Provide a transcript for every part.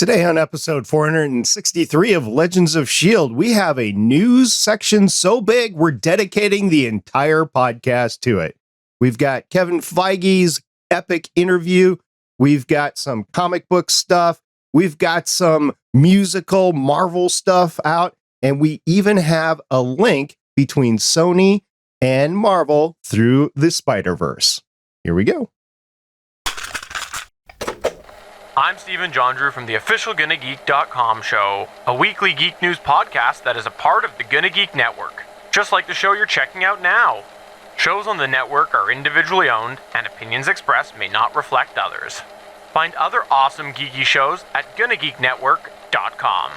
Today on episode 463 of Legends of S.H.I.E.L.D., we have a news section so big we're dedicating the entire podcast to it. We've got Kevin Feige's epic interview. We've got some comic book stuff. We've got some musical Marvel stuff out. And we even have a link between Sony and Marvel through the Spiderverse. Here we go. I'm Stephen Jondrew from the official GonnaGeek.com show, a weekly geek news podcast that is a part of the Gonna Geek network, just like the show you're checking out now. Shows on the network are individually owned, and opinions expressed may not reflect others. Find other awesome geeky shows at GonnaGeekNetwork.com.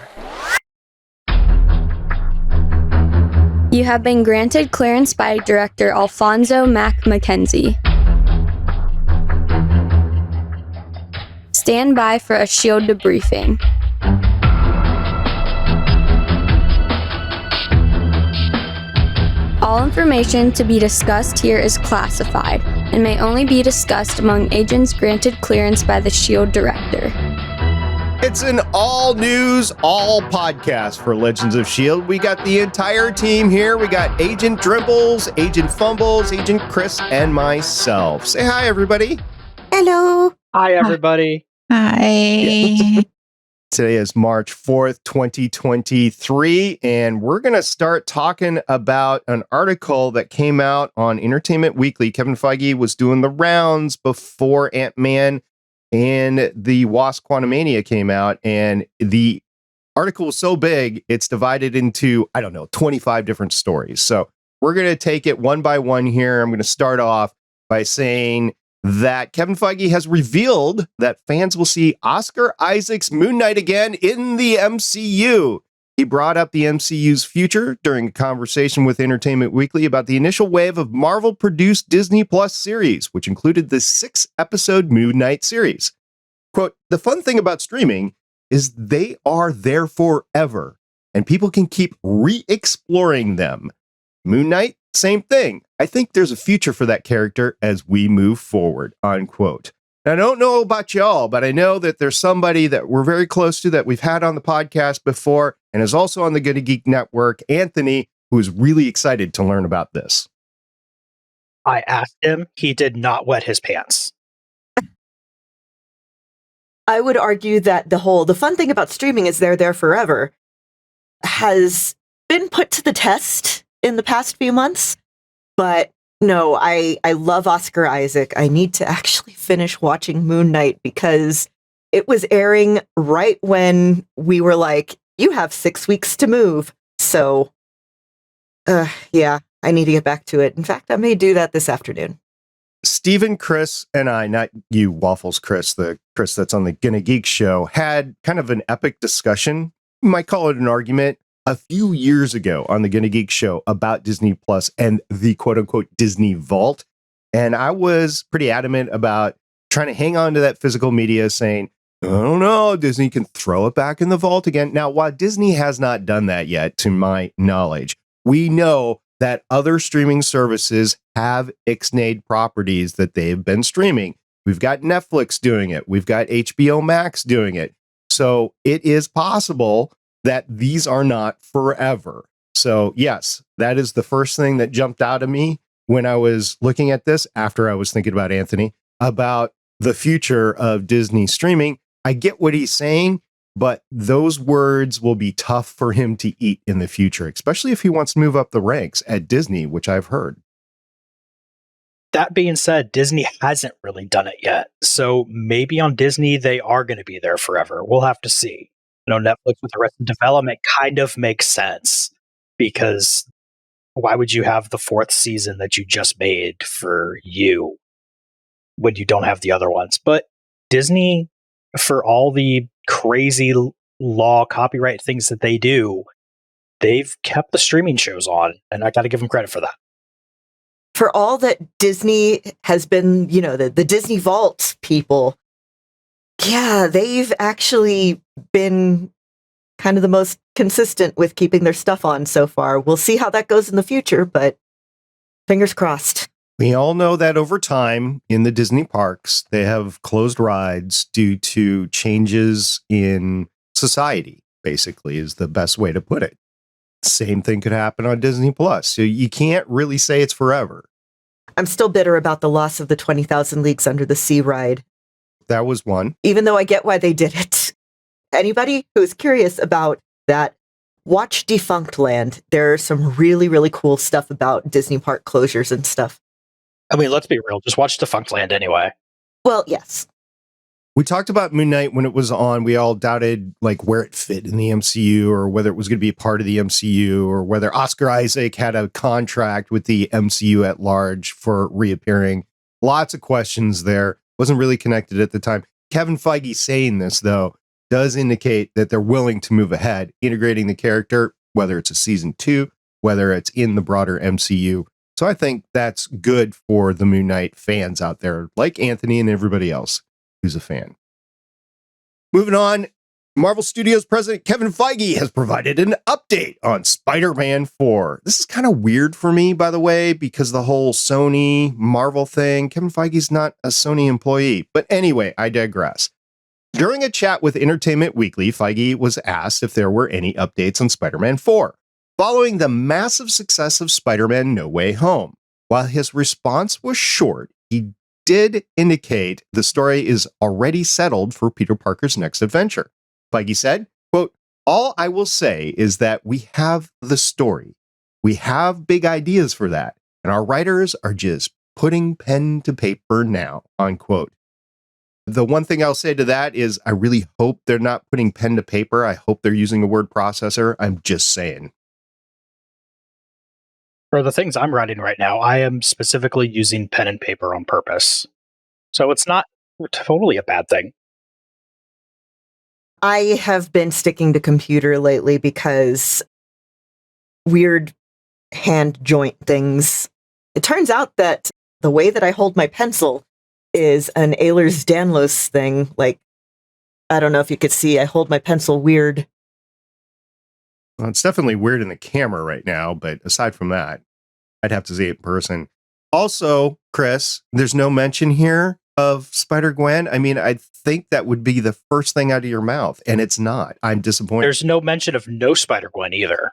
You have been granted clearance by Director Alfonso Mack Mackenzie. Stand by for a S.H.I.E.L.D. debriefing. All information to be discussed here is classified and may only be discussed among agents granted clearance by the S.H.I.E.L.D. Director. It's an all news, all podcast for Legends of S.H.I.E.L.D. We got the entire team here. We got Agent Dribbles, Agent Fumbles, Agent Chris, and myself. Say hi, everybody. Hello. Hi, everybody. Hi. Today is March 4th, 2023, and we're going to start talking about an article that came out on Entertainment Weekly. Kevin Feige was doing the rounds before Ant-Man and the Wasp Quantumania came out, and the article was so big, it's divided into, 25 different stories. So we're going to take it one by one here. I'm going to start off by saying that Kevin Feige has revealed that fans will see Oscar Isaac's Moon Knight again in the MCU. He brought up the MCU's future during a conversation with Entertainment Weekly about the initial wave of Marvel-produced Disney Plus series, which included the 6-episode Moon Knight series. Quote, "The fun thing about streaming is they are there forever, and people can keep re-exploring them. Moon Knight, same thing. I think there's a future for that character as we move forward," unquote. Now, I don't know about y'all, but I know that there's somebody that we're very close to that we've had on the podcast before and is also on the Gonna Geek Network, Anthony, who is really excited to learn about this. I asked him. He did not wet his pants. I would argue that the fun thing about streaming is they're there forever has been put to the test in the past few months. But no, I love Oscar Isaac. I need to actually finish watching Moon Knight because it was airing right when we were like, you have 6 weeks to move. So, yeah, I need to get back to it. In fact, I may do that this afternoon. Stephen, Chris, and I, not you, Waffles Chris, the Chris that's on the Gonna Geek show, had kind of an epic discussion. You might call it an argument. A few years ago on the Gonna Geek show about Disney Plus and the quote-unquote Disney Vault. And I was pretty adamant about trying to hang on to that physical media, saying, I don't know, Disney can throw it back in the vault again. Now, while Disney has not done that yet, to my knowledge, we know that other streaming services have ixnayed properties that they've been streaming. We've got Netflix doing it. We've got HBO Max doing it. So it is possible that these are not forever. So yes, that is the first thing that jumped out at me when I was looking at this after I was thinking about Anthony, about the future of Disney streaming. I get what he's saying, but those words will be tough for him to eat in the future, especially if he wants to move up the ranks at Disney, which I've heard. That being said, Disney hasn't really done it yet. So maybe on Disney, they are going to be there forever. We'll have to see. Netflix with Arrested Development kind of makes sense because why would you have the 4th season that you just made for you when you don't have the other ones? But Disney, for all the crazy law copyright things that they do, they've kept the streaming shows on, and I got to give them credit for that. For all that Disney has been, the Disney Vault people, yeah, they've actually been kind of the most consistent with keeping their stuff on so far. We'll see how that goes in the future, but fingers crossed. We all know that over time in the Disney parks, they have closed rides due to changes in society, basically, is the best way to put it. Same thing could happen on Disney Plus. So you can't really say it's forever. I'm still bitter about the loss of the 20,000 Leagues Under the Sea ride. That was one. Even though I get why they did it. Anybody who's curious about that, watch Defunct Land. There's some really, really cool stuff about Disney park closures and stuff. I mean, let's be real. Just watch Defunct Land anyway. Well, yes. We talked about Moon Knight when it was on. We all doubted like where it fit in the MCU or whether it was going to be part of the MCU or whether Oscar Isaac had a contract with the MCU at large for reappearing. Lots of questions there. Wasn't really connected at the time. Kevin Feige saying this, though, does indicate that they're willing to move ahead, integrating the character, whether it's a season 2, whether it's in the broader MCU. So I think that's good for the Moon Knight fans out there, like Anthony and everybody else who's a fan. Moving on, Marvel Studios president Kevin Feige has provided an update on Spider-Man 4. This is kind of weird for me, by the way, because the whole Sony Marvel thing, Kevin Feige's not a Sony employee. But anyway, I digress. During a chat with Entertainment Weekly, Feige was asked if there were any updates on Spider-Man 4, following the massive success of Spider-Man No Way Home. While his response was short, he did indicate the story is already settled for Peter Parker's next adventure. Feige said, quote, "All I will say is that we have the story. We have big ideas for that, and our writers are just putting pen to paper now," unquote. The one thing I'll say to that is I really hope they're not putting pen to paper. I hope they're using a word processor. I'm just saying. For the things I'm writing right now, I am specifically using pen and paper on purpose. So it's not totally a bad thing. I have been sticking to computer lately because weird hand joint things. It turns out that the way that I hold my pencil is an Ehlers-Danlos thing. Like, I don't know if you could see, I hold my pencil weird. Well, it's definitely weird in the camera right now, but aside from that, I'd have to see it in person. Also, Chris, there's no mention here of Spider-Gwen. I mean, I think that would be the first thing out of your mouth, and it's not. I'm disappointed. There's no mention of no Spider-Gwen either.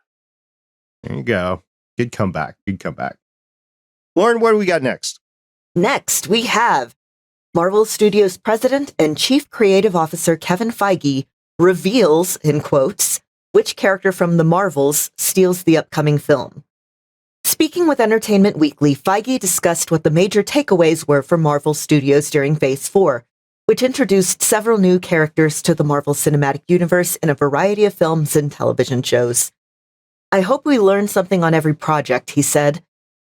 There you go. Good comeback. Good comeback. Lauren, what do we got next? Next, we have Marvel Studios president and chief creative officer Kevin Feige reveals, in quotes, which character from the Marvels steals the upcoming film. Speaking with Entertainment Weekly, Feige discussed what the major takeaways were for Marvel Studios during Phase 4, which introduced several new characters to the Marvel Cinematic Universe in a variety of films and television shows. "I hope we learn something on every project," he said.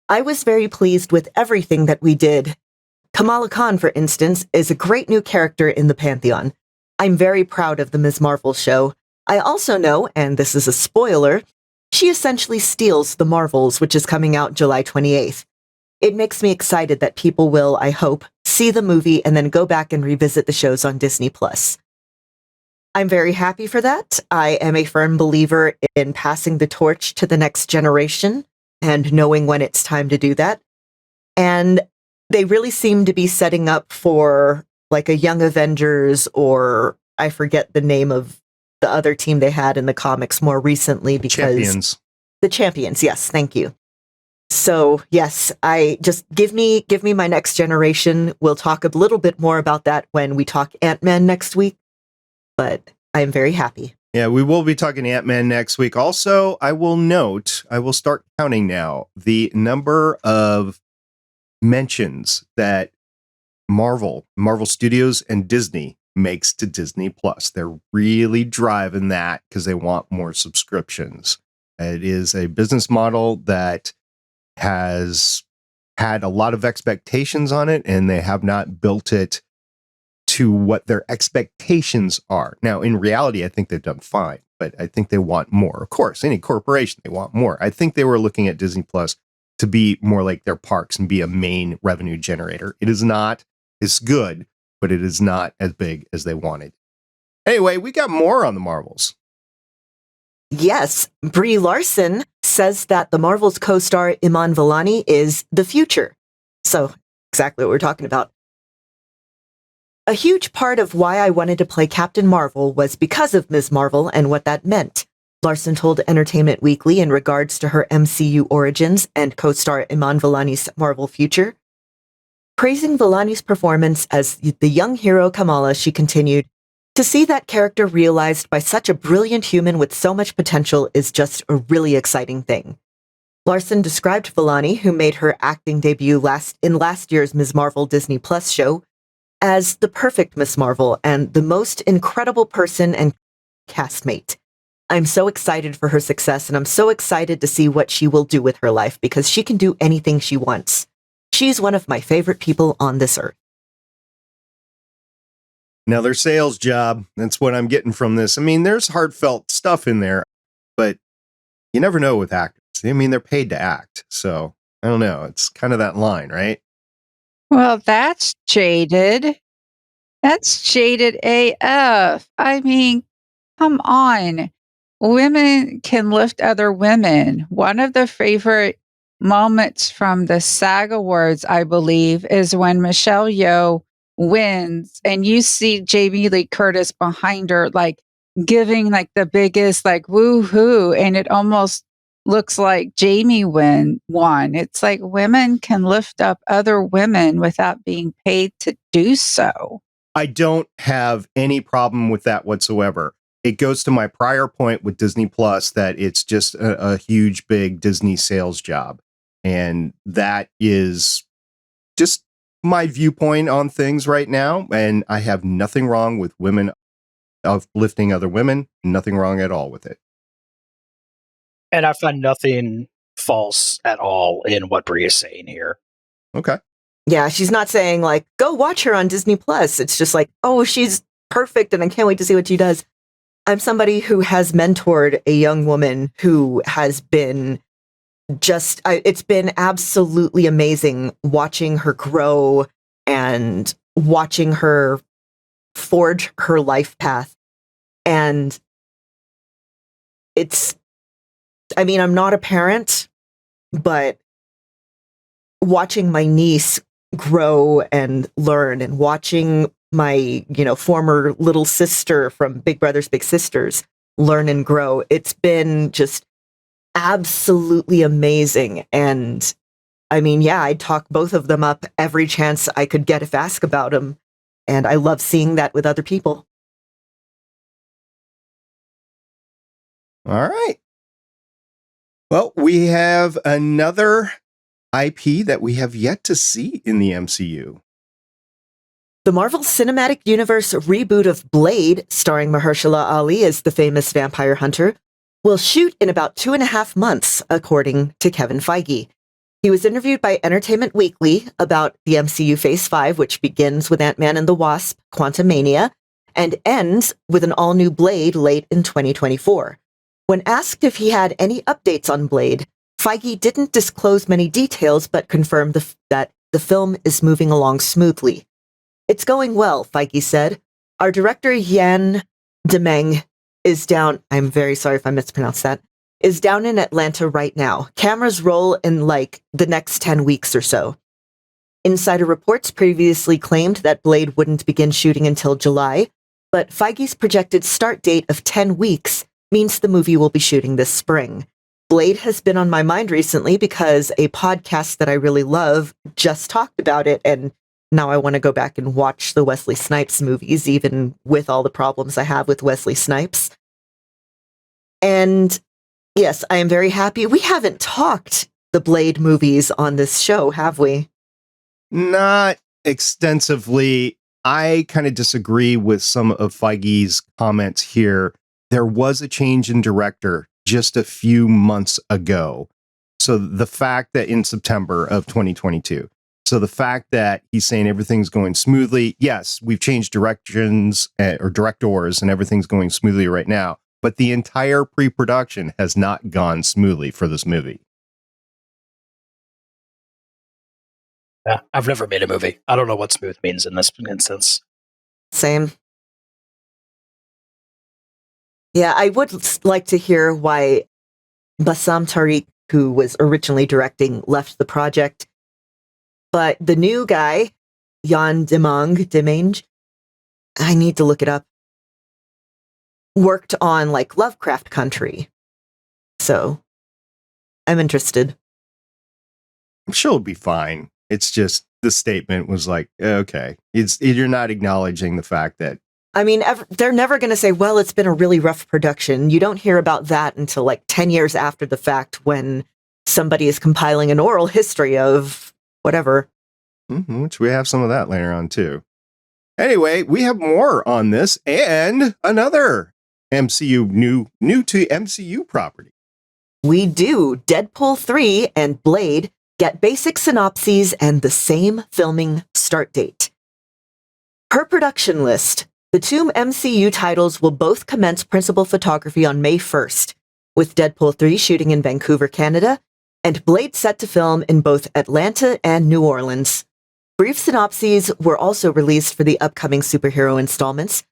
"I was very pleased with everything that we did. Kamala Khan, for instance, is a great new character in the Pantheon. I'm very proud of the Ms. Marvel show. I also know, and this is a spoiler, she essentially steals The Marvels, which is coming out July 28th. It makes me excited that people will, I hope, see the movie and then go back and revisit the shows on Disney+. I'm very happy for that. I am a firm believer in passing the torch to the next generation and knowing when it's time to do that. And they really seem to be setting up for like a Young Avengers, or I forget the name of the other team they had in the comics more recently, because the Champions. Yes, thank you. So yes, I just give me my next generation. We'll talk a little bit more about that when we talk Ant-Man next week, but I'm very happy. Yeah, we will be talking Ant-Man next week. Also, I will start counting now the number of mentions that Marvel Studios and Disney makes to Disney Plus. They're really driving that because they want more subscriptions. It is a business model that has had a lot of expectations on it, and they have not built it to what their expectations are. Now, in reality, I think they've done fine, but I think they want more. Of course, any corporation, they want more. I think they were looking at Disney Plus to be more like their parks and be a main revenue generator. It is not. It's good, but it is not as big as they wanted. Anyway, we got more on the Marvels. Yes, Brie Larson says that the Marvels co-star Iman Vellani is the future. So, exactly what we're talking about. A huge part of why I wanted to play Captain Marvel was because of Ms. Marvel and what that meant. Larson told Entertainment Weekly in regards to her MCU origins and co-star Iman Vellani's Marvel future. Praising Vellani's performance as the young hero Kamala, she continued, "To see that character realized by such a brilliant human with so much potential is just a really exciting thing." Larson described Vellani, who made her acting debut in last year's Ms. Marvel Disney Plus show, as the perfect Ms. Marvel and the most incredible person and castmate. I'm so excited for her success, and I'm so excited to see what she will do with her life, because she can do anything she wants. She's one of my favorite people on this earth. Another sales job. That's what I'm getting from this. I mean, there's heartfelt stuff in there, but you never know with actors. I mean, they're paid to act. So I don't know. It's kind of that line, right? Well, that's jaded. That's jaded AF. I mean, come on. Women can lift other women. One of the favorite moments from the SAG Awards, I believe, is when Michelle Yeoh wins and you see Jamie Lee Curtis behind her, like giving like the biggest like woo-hoo, and it almost looks like Jamie won. It's like women can lift up other women without being paid to do so. I don't have any problem with that whatsoever. It goes to my prior point with Disney Plus that it's just a huge, big Disney sales job. And that is just my viewpoint on things right now. And I have nothing wrong with women uplifting other women. Nothing wrong at all with it. And I find nothing false at all in what Brie is saying here. Okay. Yeah, she's not saying like, go watch her on Disney Plus. It's just like, oh, she's perfect and I can't wait to see what she does. I'm somebody who has mentored a young woman who has been it's been absolutely amazing watching her grow and watching her forge her life path. And I'm not a parent, but watching my niece grow and learn, and watching my, former little sister from Big Brothers Big Sisters learn and grow, it's been just absolutely amazing. And I'd talk both of them up every chance I could get if asked about them. And I love seeing that with other people. All right. Well, we have another IP that we have yet to see in the MCU. The Marvel Cinematic Universe reboot of Blade, starring Mahershala Ali as the famous vampire hunter, will shoot in about 2.5 months, according to Kevin Feige. He was interviewed by Entertainment Weekly about the MCU Phase 5, which begins with Ant-Man and the Wasp: Quantumania, and ends with an all-new Blade late in 2024. When asked if he had any updates on Blade, Feige didn't disclose many details, but confirmed that the film is moving along smoothly. "It's going well," Feige said. "Our director Yan Demeng is down," I'm very sorry if I mispronounced that, "is down in Atlanta right now. Cameras roll in the next 10 weeks or so." Insider reports previously claimed that Blade wouldn't begin shooting until July, but Feige's projected start date of 10 weeks means the movie will be shooting this spring. Blade has been on my mind recently because a podcast that I really love just talked about it, and now I want to go back and watch the Wesley Snipes movies, even with all the problems I have with Wesley Snipes. And yes, I am very happy. We haven't talked the Blade movies on this show, have we? Not extensively. I kind of disagree with some of Feige's comments here. There was a change in director just a few months ago. So the fact that in September of 2022, so the fact that he's saying everything's going smoothly, yes, we've changed directions or directors and everything's going smoothly right now, but the entire pre-production has not gone smoothly for this movie. Yeah, I've never made a movie. I don't know what smooth means in this instance. Same. Yeah, I would like to hear why Bassam Tariq, who was originally directing, left the project. But the new guy, Jan Demange, I need to look it up, worked on like Lovecraft Country. So I'm interested. I'm sure it'll be fine. It's just the statement was like, okay, you're not acknowledging the fact that. I mean, they're never going to say, well, it's been a really rough production. You don't hear about that until like 10 years after the fact when somebody is compiling an oral history of whatever. Which we have some of that later on too. Anyway, we have more on this and another MCU new to MCU property. We do. Deadpool 3 and Blade get basic synopses and the same filming start date. Per production list, the two MCU titles will both commence principal photography on May 1st, with Deadpool 3 shooting in Vancouver, Canada, and Blade set to film in both Atlanta and New Orleans. Brief synopses were also released for the upcoming superhero installments,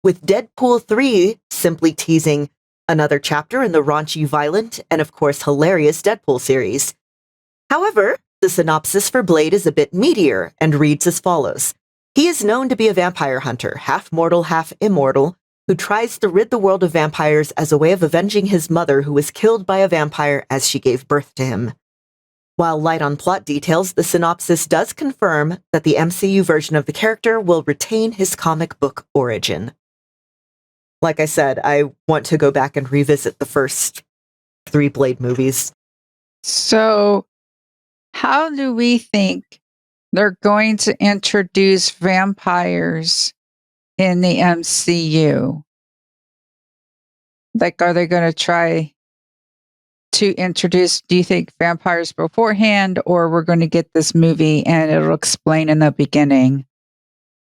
with Deadpool 3 simply teasing another chapter in the raunchy, violent, and of course hilarious Deadpool series. However, the synopsis for Blade is a bit meatier and reads as follows. He is known to be a vampire hunter, half mortal, half immortal, who tries to rid the world of vampires as a way of avenging his mother who was killed by a vampire as she gave birth to him. While light on plot details, the synopsis does confirm that the MCU version of the character will retain his comic book origin. Like I said, I want to go back and revisit the first 3 Blade movies. So, how do we think they're going to introduce vampires in the MCU? Like, are they going to try to introduce, do you think, vampires beforehand, or we're going to get this movie and it'll explain in the beginning?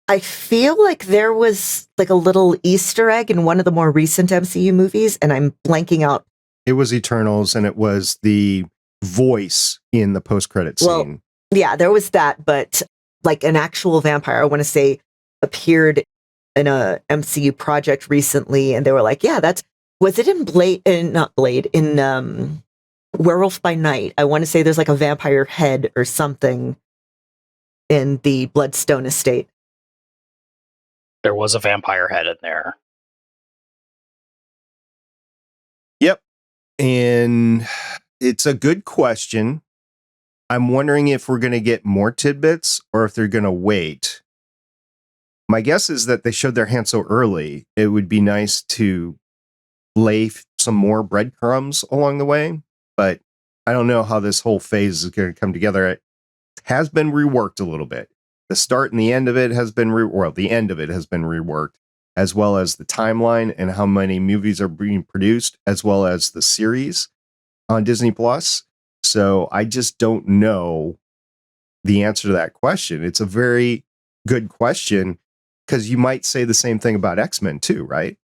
I feel like there was like a little Easter egg in one of the more recent MCU movies, and I'm blanking out. It was Eternals, and it was the voice in the post-credit scene. Well, yeah, there was that, but like an actual vampire, I want to say, appeared in a MCU project recently, and they were like, yeah, was it in Blade, not Blade, in Werewolf by Night? I want to say there's like a vampire head or something in the Bloodstone estate. There was a vampire head in there. Yep. And it's a good question. I'm wondering if we're going to get more tidbits or if they're going to wait. My guess is that they showed their hand so early, it would be nice to lay some more breadcrumbs along the way. But I don't know how this whole phase is going to come together. It has been reworked a little bit. The start and the end of it has been the end of it has been reworked, as well as the timeline and how many movies are being produced, as well as the series on Disney Plus. So I just don't know the answer to that question. It's a very good question because you might say the same thing about X-Men too, right?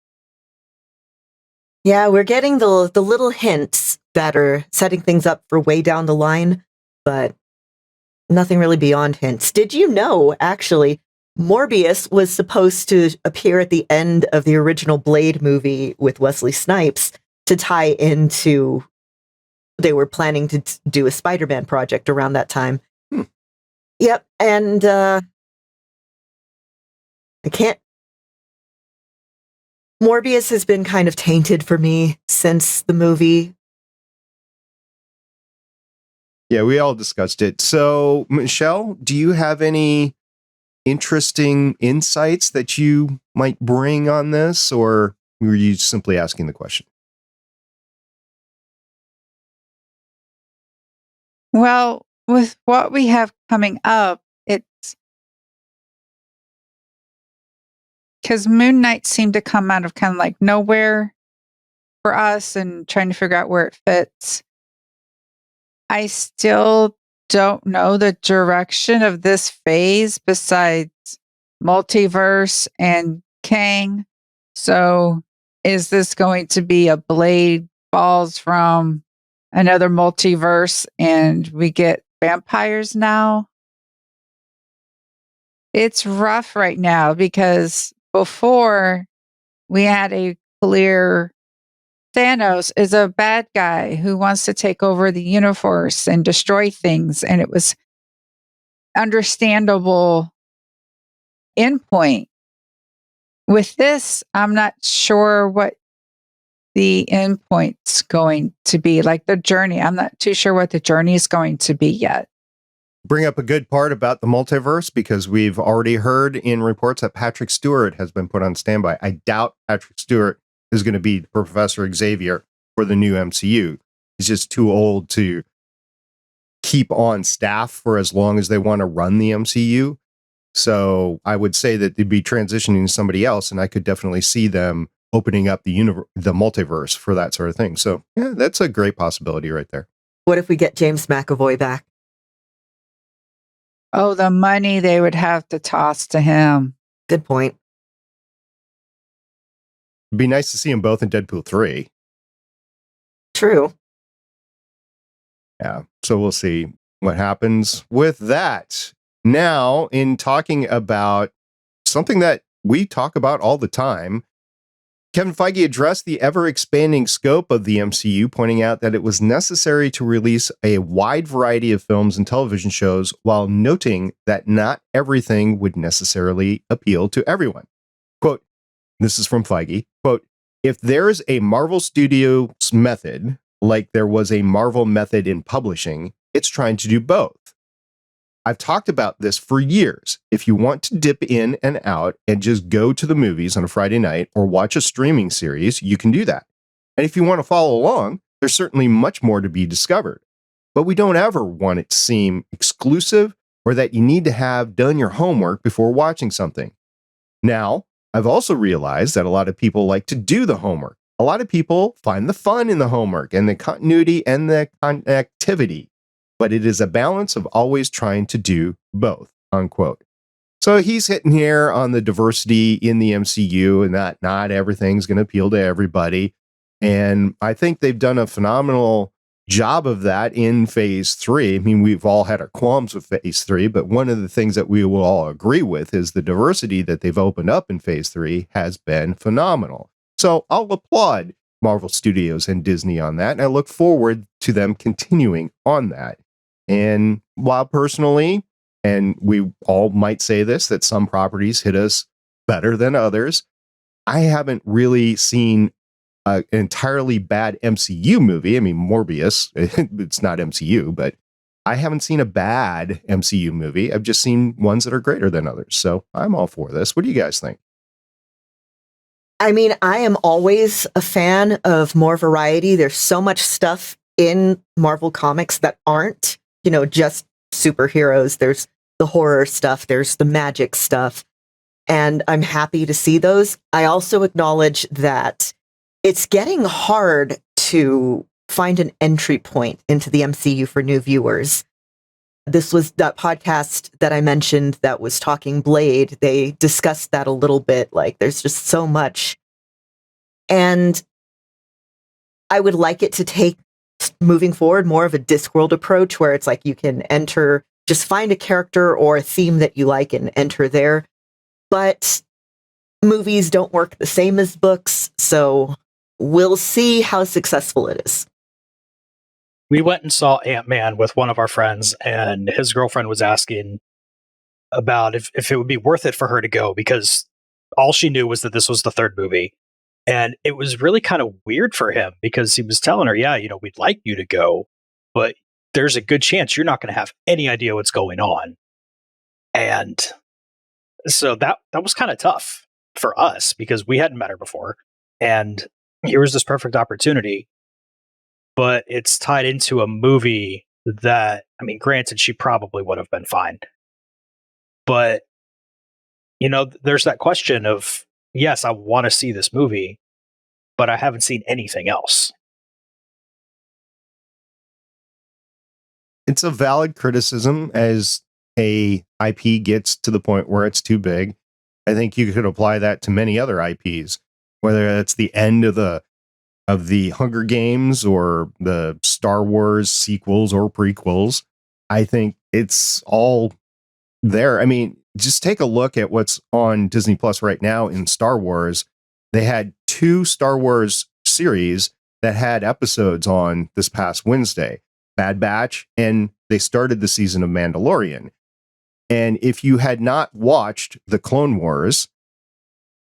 Yeah, we're getting the little hints that are setting things up for way down the line, but nothing really beyond hints. Did you know, actually, Morbius was supposed to appear at the end of the original Blade movie with Wesley Snipes to tie into... They were planning to do a Spider-Man project around that time. Yep, and I can't... Morbius has been kind of tainted for me since the movie. Yeah, we all discussed it. So, Michelle, do you have any interesting insights that you might bring on this, or were you simply asking the question? Well, with what we have coming up, it's because Moon Knight seemed to come out of kind of like nowhere for us and trying to figure out where it fits. I still don't know the direction of this phase besides multiverse and Kang. So is this going to be a Blade falls from another multiverse and we get vampires now? It's rough right now because before we had a clear Thanos is a bad guy who wants to take over the universe and destroy things. And it was understandable endpoint. With this, I'm not sure what the endpoint's going to be, like the journey. I'm not too sure what the journey is going to be yet. Bring up a good part about the multiverse, because we've already heard in reports that Patrick Stewart has been put on standby. I doubt Patrick Stewart is going to be Professor Xavier for the new MCU. He's just too old to keep on staff for as long as they want to run the MCU. So I would say that they'd be transitioning to somebody else, and I could definitely see them opening up the multiverse for that sort of thing. So yeah, that's a great possibility right there. What if we get James McAvoy back? Oh, the money they would have to toss to him. Good point. It'd be nice to see them both in Deadpool 3. True. Yeah, so we'll see what happens with that. Now, in talking about something that we talk about all the time, Kevin Feige addressed the ever-expanding scope of the MCU, pointing out that it was necessary to release a wide variety of films and television shows, while noting that not everything would necessarily appeal to everyone. Quote, this is from Feige, quote, if there's a Marvel Studios method, like there was a Marvel method in publishing, it's trying to do both. I've talked about this for years. If you want to dip in and out and just go to the movies on a Friday night or watch a streaming series, you can do that. And if you want to follow along, there's certainly much more to be discovered. But we don't ever want it to seem exclusive or that you need to have done your homework before watching something. Now, I've also realized that a lot of people like to do the homework. A lot of people find the fun in the homework and the continuity and the connectivity. But it is a balance of always trying to do both, unquote. So he's hitting here on the diversity in the MCU and that not everything's going to appeal to everybody. And I think they've done a phenomenal job of that in phase 3. I mean, we've all had our qualms with phase 3, but one of the things that we will all agree with is the diversity that they've opened up in phase 3 has been phenomenal. So I'll applaud Marvel Studios and Disney on that. And I look forward to them continuing on that. And while personally, and we all might say this, that some properties hit us better than others, I haven't really seen an entirely bad MCU movie. I mean, Morbius, it's not MCU, but I haven't seen a bad MCU movie. I've just seen ones that are greater than others. So I'm all for this. What do you guys think? I mean, I am always a fan of more variety. There's so much stuff in Marvel Comics that aren't, just superheroes. There's the horror stuff. There's the magic stuff. And I'm happy to see those. I also acknowledge that it's getting hard to find an entry point into the MCU for new viewers. This was that podcast that I mentioned that was talking Blade. They discussed that a little bit. Like, there's just so much. And I would like it to take, moving forward, more of a Discworld approach where it's like you can enter, just find a character or a theme that you like and enter there. But movies don't work the same as books, so we'll see how successful it is. We went and saw Ant-Man with one of our friends, and his girlfriend was asking about if it would be worth it for her to go, because all she knew was that this was the third movie. And it was really kind of weird for him because he was telling her, yeah, we'd like you to go, but there's a good chance you're not going to have any idea what's going on. And so that was kind of tough for us because we hadn't met her before. And here was this perfect opportunity, but it's tied into a movie that, I mean, granted, she probably would have been fine. But, there's that question of, yes, I want to see this movie, but I haven't seen anything else. It's a valid criticism as a IP gets to the point where it's too big. I think you could apply that to many other IPs, whether that's the end of the Hunger Games or the Star Wars sequels or prequels. I think it's all there. I mean, just take a look at what's on Disney Plus right now in Star Wars. They had 2 Star Wars series that had episodes on this past Wednesday, Bad Batch, and they started the season of Mandalorian. And if you had not watched the Clone Wars,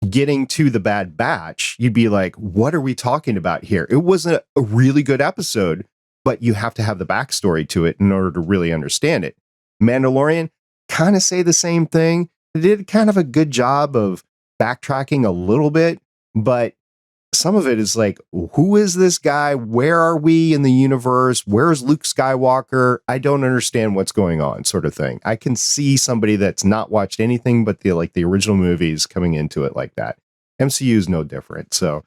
getting to the Bad Batch, you'd be like, what are we talking about here? It was a really good episode, but you have to have the backstory to it in order to really understand it. Mandalorian, kind of say the same thing. They did kind of a good job of backtracking a little bit, but some of it is like, who is this guy? Where are we in the universe? Where's Luke Skywalker? I don't understand what's going on, sort of thing. I can see somebody that's not watched anything but the original movies coming into it like that. MCU is no different. So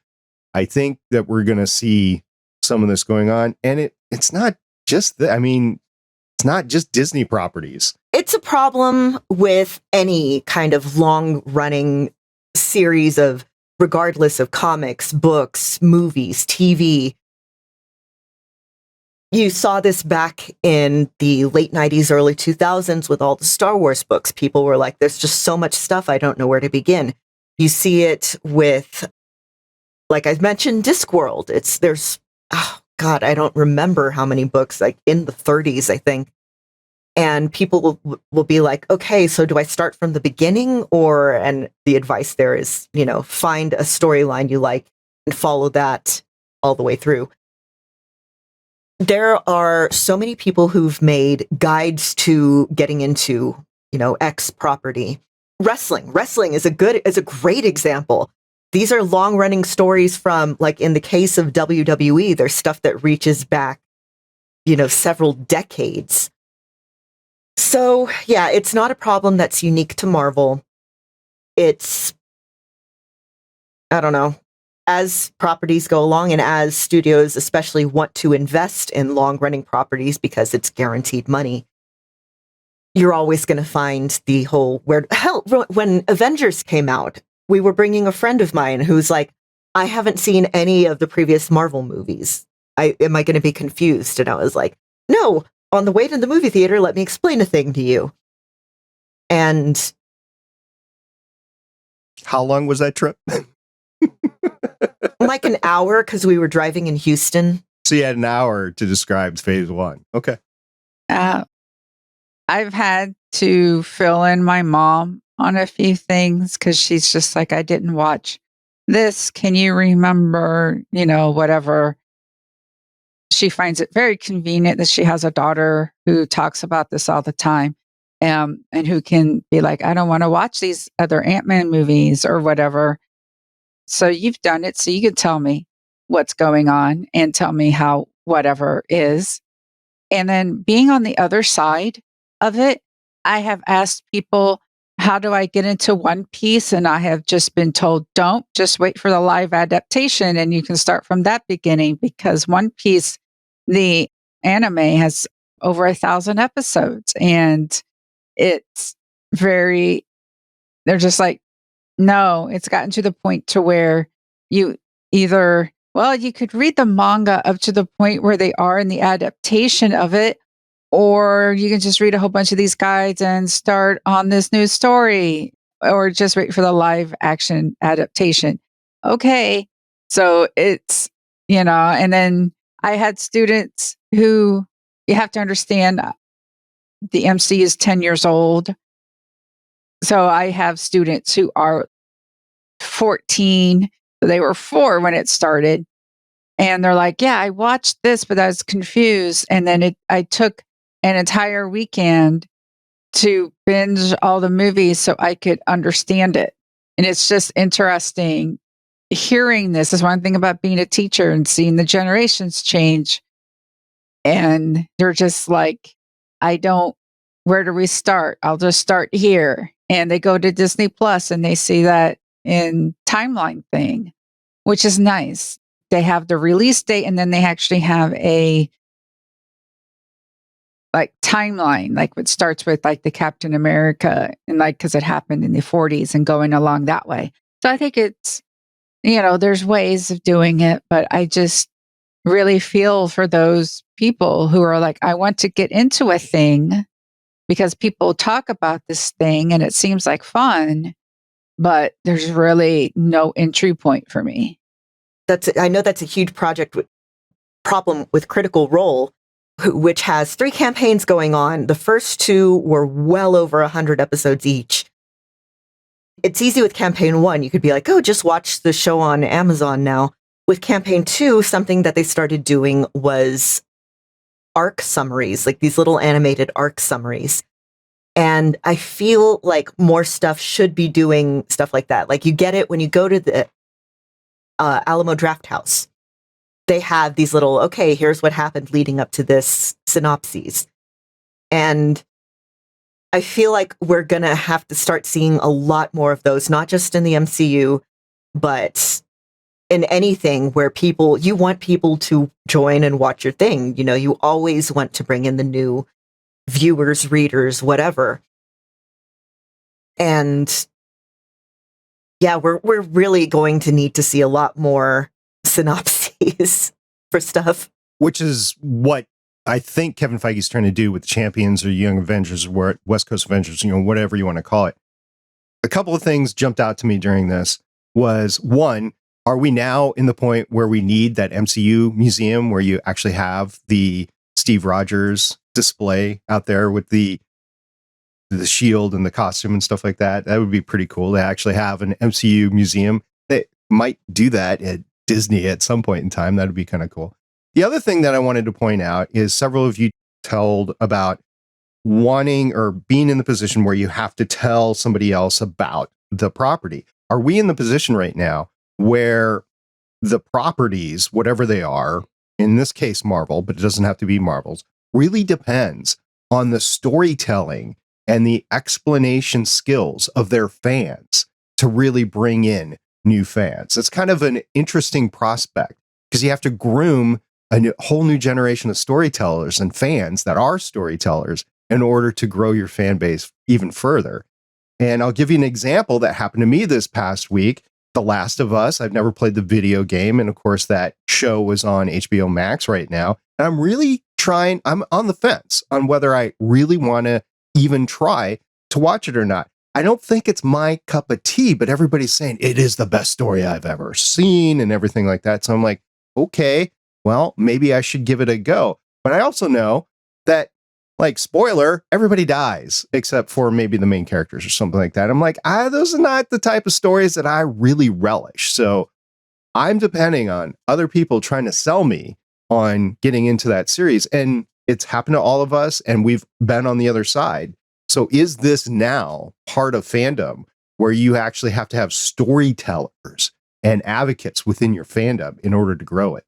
I think that we're going to see some of this going on. And it's not just it's not just Disney properties. It's a problem with any kind of long-running series of, regardless of comics, books, movies, TV. You saw this back in the late 90s, early 2000s with all the Star Wars books. People were like, there's just so much stuff, I don't know where to begin. You see it with, like I mentioned, Discworld. I don't remember how many books, like in the 30s, I think. And people will be like, okay, so do I start from the beginning? And the advice there is, find a storyline you like and follow that all the way through. There are so many people who've made guides to getting into, X property. Wrestling is a great example. These are long-running stories from, like in the case of WWE, there's stuff that reaches back, several decades. So, yeah, it's not a problem that's unique to Marvel. It's, I don't know, as properties go along and as studios especially want to invest in long-running properties because it's guaranteed money, you're always going to find the whole when Avengers came out, we were bringing a friend of mine who's like, I haven't seen any of the previous Marvel movies. Am I going to be confused? And I was like, no. On the way to the movie theater, let me explain a thing to you. And how long was that trip? Like an hour, because we were driving in Houston. So you had an hour to describe phase one. Okay. I've had to fill in my mom on a few things because she's just like, I didn't watch this. Can you remember, whatever? She finds it very convenient that she has a daughter who talks about this all the time, and who can be like, I don't want to watch these other Ant-Man movies or whatever. So you've done it, so you can tell me what's going on and tell me how whatever is. And then being on the other side of it, I have asked people, how do I get into One Piece? And I have just been told, don't, just wait for the live adaptation and you can start from that beginning, because One Piece, the anime, has over 1,000 episodes, and it's they're just like, no, it's gotten to the point to where you you could read the manga up to the point where they are in the adaptation of it, or you can just read a whole bunch of these guides and start on this new story, or just wait for the live action adaptation. Okay. So it's, and then I had students who, you have to understand, the MC is 10 years old. So I have students who are 14. They were 4 when it started. And they're like, yeah, I watched this, but I was confused. And then I took an entire weekend to binge all the movies so I could understand it. And it's just interesting hearing this. Is one thing about being a teacher and seeing the generations change. And they're just like, where do we start? I'll just start here. And they go to Disney Plus and they see that in timeline thing, which is nice. They have the release date, and then they actually have a timeline, like what starts with like the Captain America, and because it happened in the 40s and going along that way. So I think it's, there's ways of doing it, but I just really feel for those people who are like, I want to get into a thing because people talk about this thing and it seems like fun, but there's really no entry point for me. I know that's a huge problem with Critical Role, which has 3 campaigns going on. The first 2 were well over 100 episodes each. It's easy with campaign 1. You could be like, oh, just watch the show on Amazon now. With campaign 2, something that they started doing was arc summaries, like these little animated arc summaries. And I feel like more stuff should be doing stuff like that. Like you get it when you go to the Alamo Draft House. They have these little, okay, here's what happened leading up to this synopses. And I feel like we're going to have to start seeing a lot more of those, not just in the MCU, but in anything where you want people to join and watch your thing. You know, you always want to bring in the new viewers, readers, whatever. And yeah, we're really going to need to see a lot more synopses for stuff. Which is what I think Kevin Feige is trying to do with Champions or Young Avengers or West Coast Avengers, whatever you want to call it. A couple of things jumped out to me during this was, one, are we now in the point where we need that MCU museum where you actually have the Steve Rogers display out there with the shield and the costume and stuff like that? That would be pretty cool to actually have an MCU museum. They might do that at Disney at some point in time. That would be kind of cool. The other thing that I wanted to point out is several of you told about wanting or being in the position where you have to tell somebody else about the property. Are we in the position right now where the properties, whatever they are, in this case Marvel, but it doesn't have to be Marvel's, really depends on the storytelling and the explanation skills of their fans to really bring in new fans? It's kind of an interesting prospect because you have to groom a whole new generation of storytellers and fans that are storytellers in order to grow your fan base even further. And I'll give you an example that happened to me this past week. The Last of Us. I've never played the video game. And of course, that show was on HBO Max right now. And I'm on the fence on whether I really want to even try to watch it or not. I don't think it's my cup of tea, but everybody's saying it is the best story I've ever seen and everything like that. So I'm like, okay, well, maybe I should give it a go. But I also know that, like, spoiler, everybody dies except for maybe the main characters or something like that. I'm like, those are not the type of stories that I really relish. So I'm depending on other people trying to sell me on getting into that series. And it's happened to all of us, and we've been on the other side. So is this now part of fandom where you actually have to have storytellers and advocates within your fandom in order to grow it?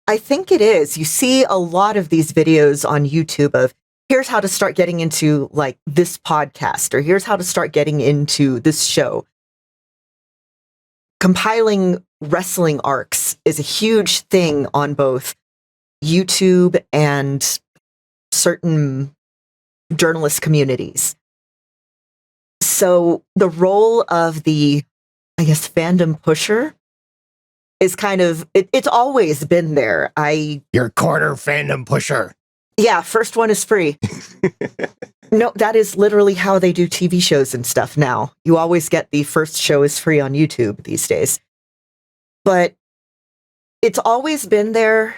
I think it is. You see a lot of these videos on YouTube of, here's how to start getting into like this podcast, or here's how to start getting into this show. Compiling wrestling arcs is a huge thing on both YouTube and certain journalist communities. So the role of the, I guess, fandom pusher is kind of, it's always been there. Your corner fandom pusher. Yeah, first one is free. No, that is literally how they do TV shows and stuff now. You always get the first show is free on YouTube these days. But it's always been there.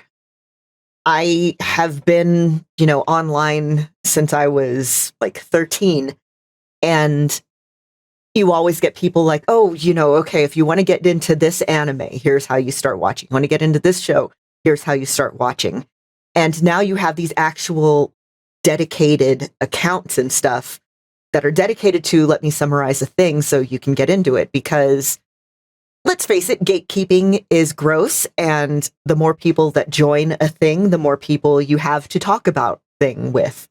I have been, online since I was like 13. And you always get people like, oh, okay, if you want to get into this anime, here's how you start watching. You want to get into this show, here's how you start watching. And now you have these actual dedicated accounts and stuff that are dedicated to, let me summarize a thing so you can get into it. Because let's face it, gatekeeping is gross. And the more people that join a thing, the more people you have to talk about thing with.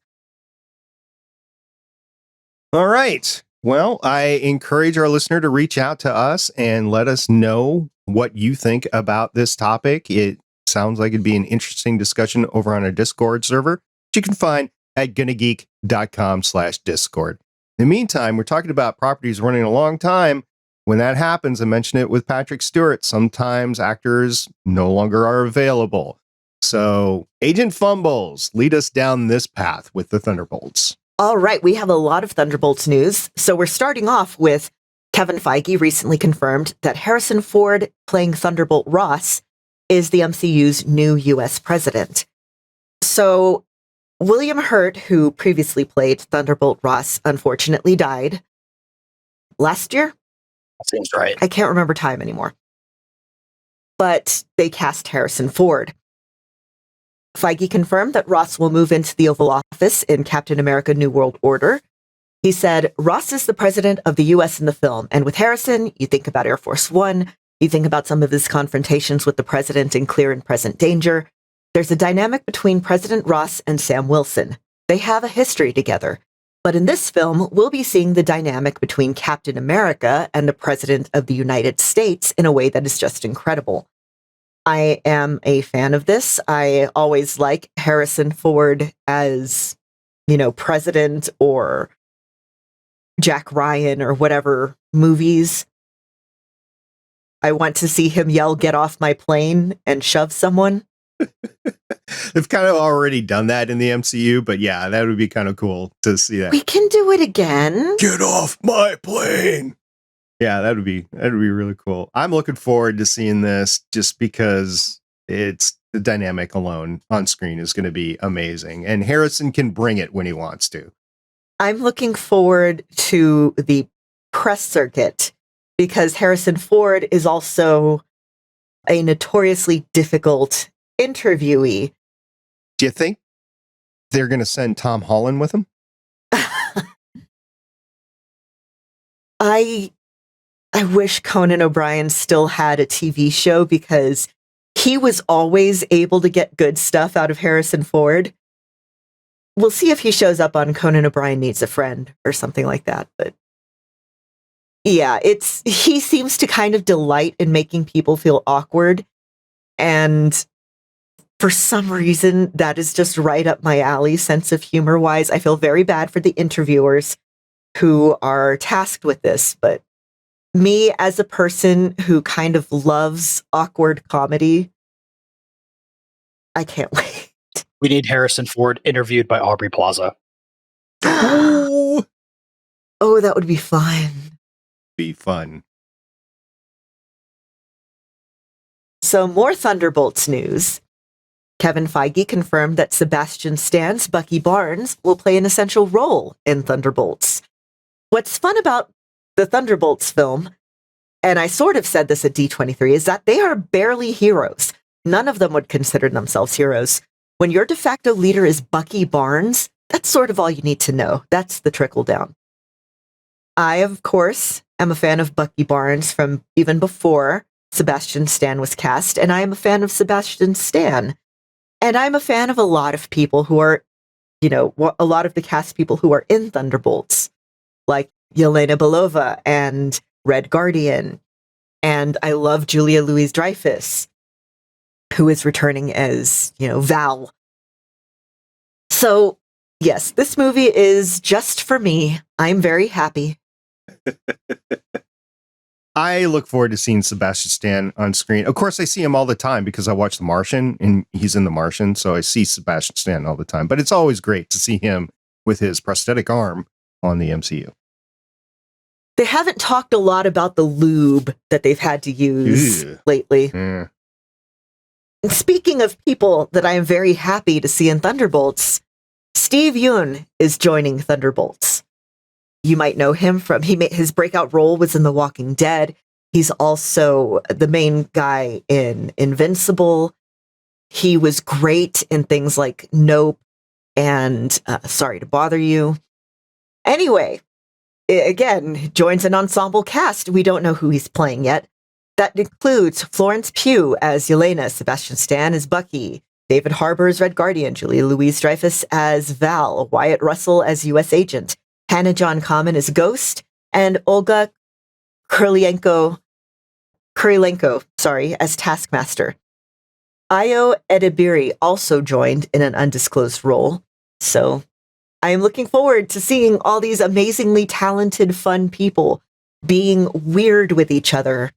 All right. Well, I encourage our listener to reach out to us and let us know what you think about this topic. It sounds like it'd be an interesting discussion over on our Discord server, which you can find at gonnageek.com/Discord. In the meantime, we're talking about properties running a long time. When that happens, I mentioned it with Patrick Stewart, sometimes actors no longer are available. So Agent Fumbles, lead us down this path with the Thunderbolts. All right, we have a lot of Thunderbolts news. So we're starting off with Kevin Feige recently confirmed that Harrison Ford, playing Thunderbolt Ross, is the MCU's new US president. So William Hurt, who previously played Thunderbolt Ross, unfortunately died last year. That seems right. I can't remember time anymore. But they cast Harrison Ford. Feige confirmed that Ross will move into the Oval Office in Captain America: New World Order. He said, Ross is the president of the U.S. in the film, and with Harrison, you think about Air Force One, you think about some of his confrontations with the president in Clear and Present Danger. There's a dynamic between President Ross and Sam Wilson. They have a history together. But in this film, we'll be seeing the dynamic between Captain America and the President of the United States in a way that is just incredible. I am a fan of this. I always like Harrison Ford as, president or Jack Ryan or whatever movies. I want to see him yell, "Get off my plane," and shove someone. They've kind of already done that in the MCU, but yeah, that would be kind of cool to see that. We can do it again. Get off my plane. Yeah, that'd be really cool. I'm looking forward to seeing this just because it's the dynamic alone on screen is going to be amazing. And Harrison can bring it when he wants to. I'm looking forward to the press circuit because Harrison Ford is also a notoriously difficult interviewee. Do you think they're going to send Tom Holland with him? I wish Conan O'Brien still had a TV show because he was always able to get good stuff out of Harrison Ford. We'll see if he shows up on Conan O'Brien Needs a Friend or something like that. But yeah, he seems to kind of delight in making people feel awkward. And for some reason, that is just right up my alley, sense of humor wise. I feel very bad for the interviewers who are tasked with this, but me as a person who kind of loves awkward comedy, I can't wait. We need Harrison Ford interviewed by Aubrey Plaza. Oh, that would be fun. Be fun. So more Thunderbolts news. Kevin Feige confirmed that Sebastian Stan's Bucky Barnes will play an essential role in Thunderbolts. What's fun about the Thunderbolts film, and I sort of said this at D23, is that they are barely heroes. None of them would consider themselves heroes. When your de facto leader is Bucky Barnes, that's sort of all you need to know. That's the trickle down. I, of course, am a fan of Bucky Barnes from even before Sebastian Stan was cast, and I am a fan of Sebastian Stan. And I'm a fan of a lot of people who are, a lot of the cast people who are in Thunderbolts, like Yelena Belova and Red Guardian. And I love Julia Louis-Dreyfus, who is returning as, Val. So, yes, this movie is just for me. I'm very happy. I look forward to seeing Sebastian Stan on screen. Of course, I see him all the time because I watch The Martian, and he's in The Martian, so I see Sebastian Stan all the time. But it's always great to see him with his prosthetic arm on the MCU. They haven't talked a lot about the lube that they've had to use lately. Yeah. And speaking of people that I am very happy to see in Thunderbolts, Steve Yeun is joining Thunderbolts. You might know him from his breakout role was in The Walking Dead. He's also the main guy in Invincible. He was great in things like Nope and Sorry to Bother You. Anyway, again, joins an ensemble cast. We don't know who he's playing yet. That includes Florence Pugh as Yelena, Sebastian Stan as Bucky, David Harbour as Red Guardian, Julia Louis-Dreyfus as Val, Wyatt Russell as U.S. Agent, Hannah John Kamen as Ghost, and Olga Kurylenko, as Taskmaster. Ayo Edebiri also joined in an undisclosed role. So I am looking forward to seeing all these amazingly talented, fun people being weird with each other.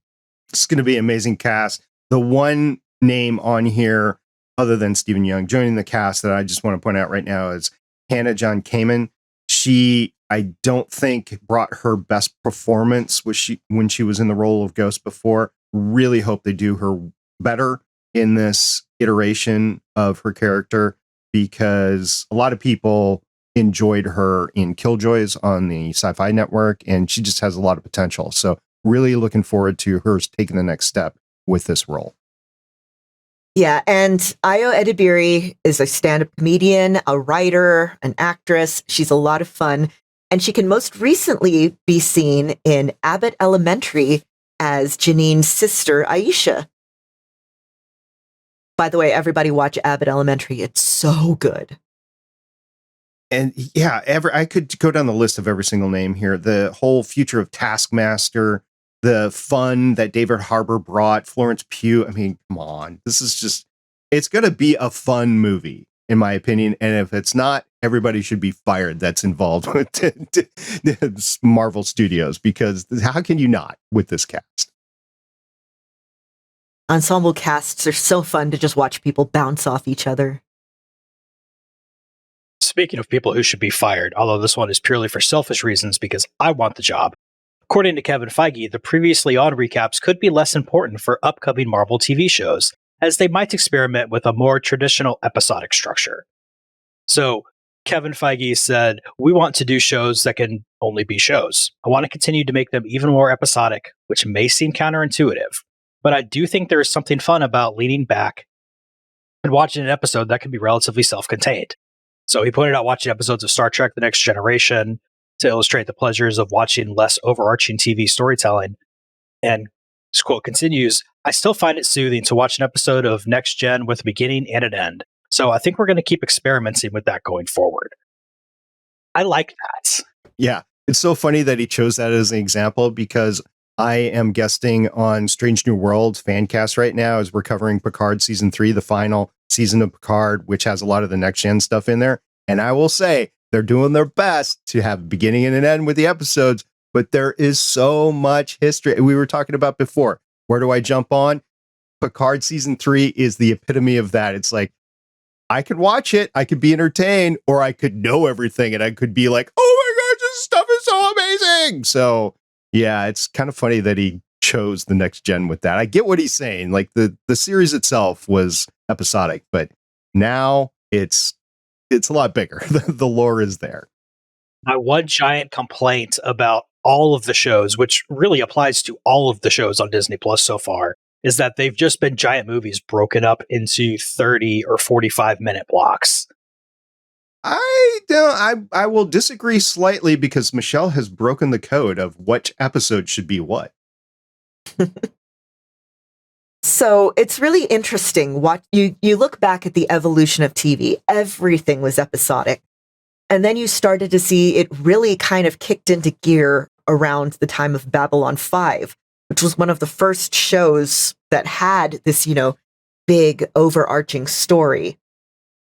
It's going to be an amazing cast. The one name on here, other than Stephen Yeun, joining the cast that I just want to point out right now is Hannah John Kamen. She, I don't think, brought her best performance when she was in the role of Ghost before. Really hope they do her better in this iteration of her character because a lot of people enjoyed her in Killjoys on the Sci-Fi Network, and she just has a lot of potential. So really looking forward to her taking the next step with this role. Yeah, and Ayo Edebiri is a stand-up comedian, a writer, an actress. She's a lot of fun, and she can most recently be seen in Abbott Elementary as Janine's sister, Aisha. By the way, everybody watch Abbott Elementary. It's so good. And yeah, I could go down the list of every single name here. The whole future of Taskmaster, the fun that David Harbour brought, Florence Pugh. I mean, come on. This is just, it's going to be a fun movie, in my opinion. And if it's not, everybody should be fired that's involved with Marvel Studios, because how can you not with this cast? Ensemble casts are so fun to just watch people bounce off each other. Speaking of people who should be fired, although this one is purely for selfish reasons because I want the job, according to Kevin Feige, the previously on recaps could be less important for upcoming Marvel TV shows, as they might experiment with a more traditional episodic structure. So, Kevin Feige said, "We want to do shows that can only be shows. I want to continue to make them even more episodic, which may seem counterintuitive. But I do think there is something fun about leaning back and watching an episode that can be relatively self-contained." So he pointed out watching episodes of Star Trek: The Next Generation to illustrate the pleasures of watching less overarching TV storytelling. And his quote continues, "I still find it soothing to watch an episode of Next Gen with a beginning and an end. So I think we're going to keep experimenting with that going forward." I like that. Yeah, it's so funny that he chose that as an example, because I am guesting on Strange New Worlds Fancast right now as we're covering Picard Season 3, the final season of Picard, which has a lot of the next-gen stuff in there. And I will say, they're doing their best to have a beginning and an end with the episodes, but there is so much history. We were talking about before. Where do I jump on? Picard Season 3 is the epitome of that. It's like, I could watch it, I could be entertained, or I could know everything, and I could be like, oh my gosh, this stuff is so amazing. So yeah, it's kind of funny that he chose the next gen with that. I get what he's saying. Like the series itself was episodic, but now it's a lot bigger. The lore is there. My one giant complaint about all of the shows, which really applies to all of the shows on Disney Plus so far, is that they've just been giant movies broken up into 30 or 45-minute blocks. I will disagree slightly, because Michelle has broken the code of which episode should be what. So it's really interesting. What you look back at the evolution of TV, everything was episodic. And then you started to see it really kind of kicked into gear around the time of Babylon 5, which was one of the first shows that had this, big overarching story.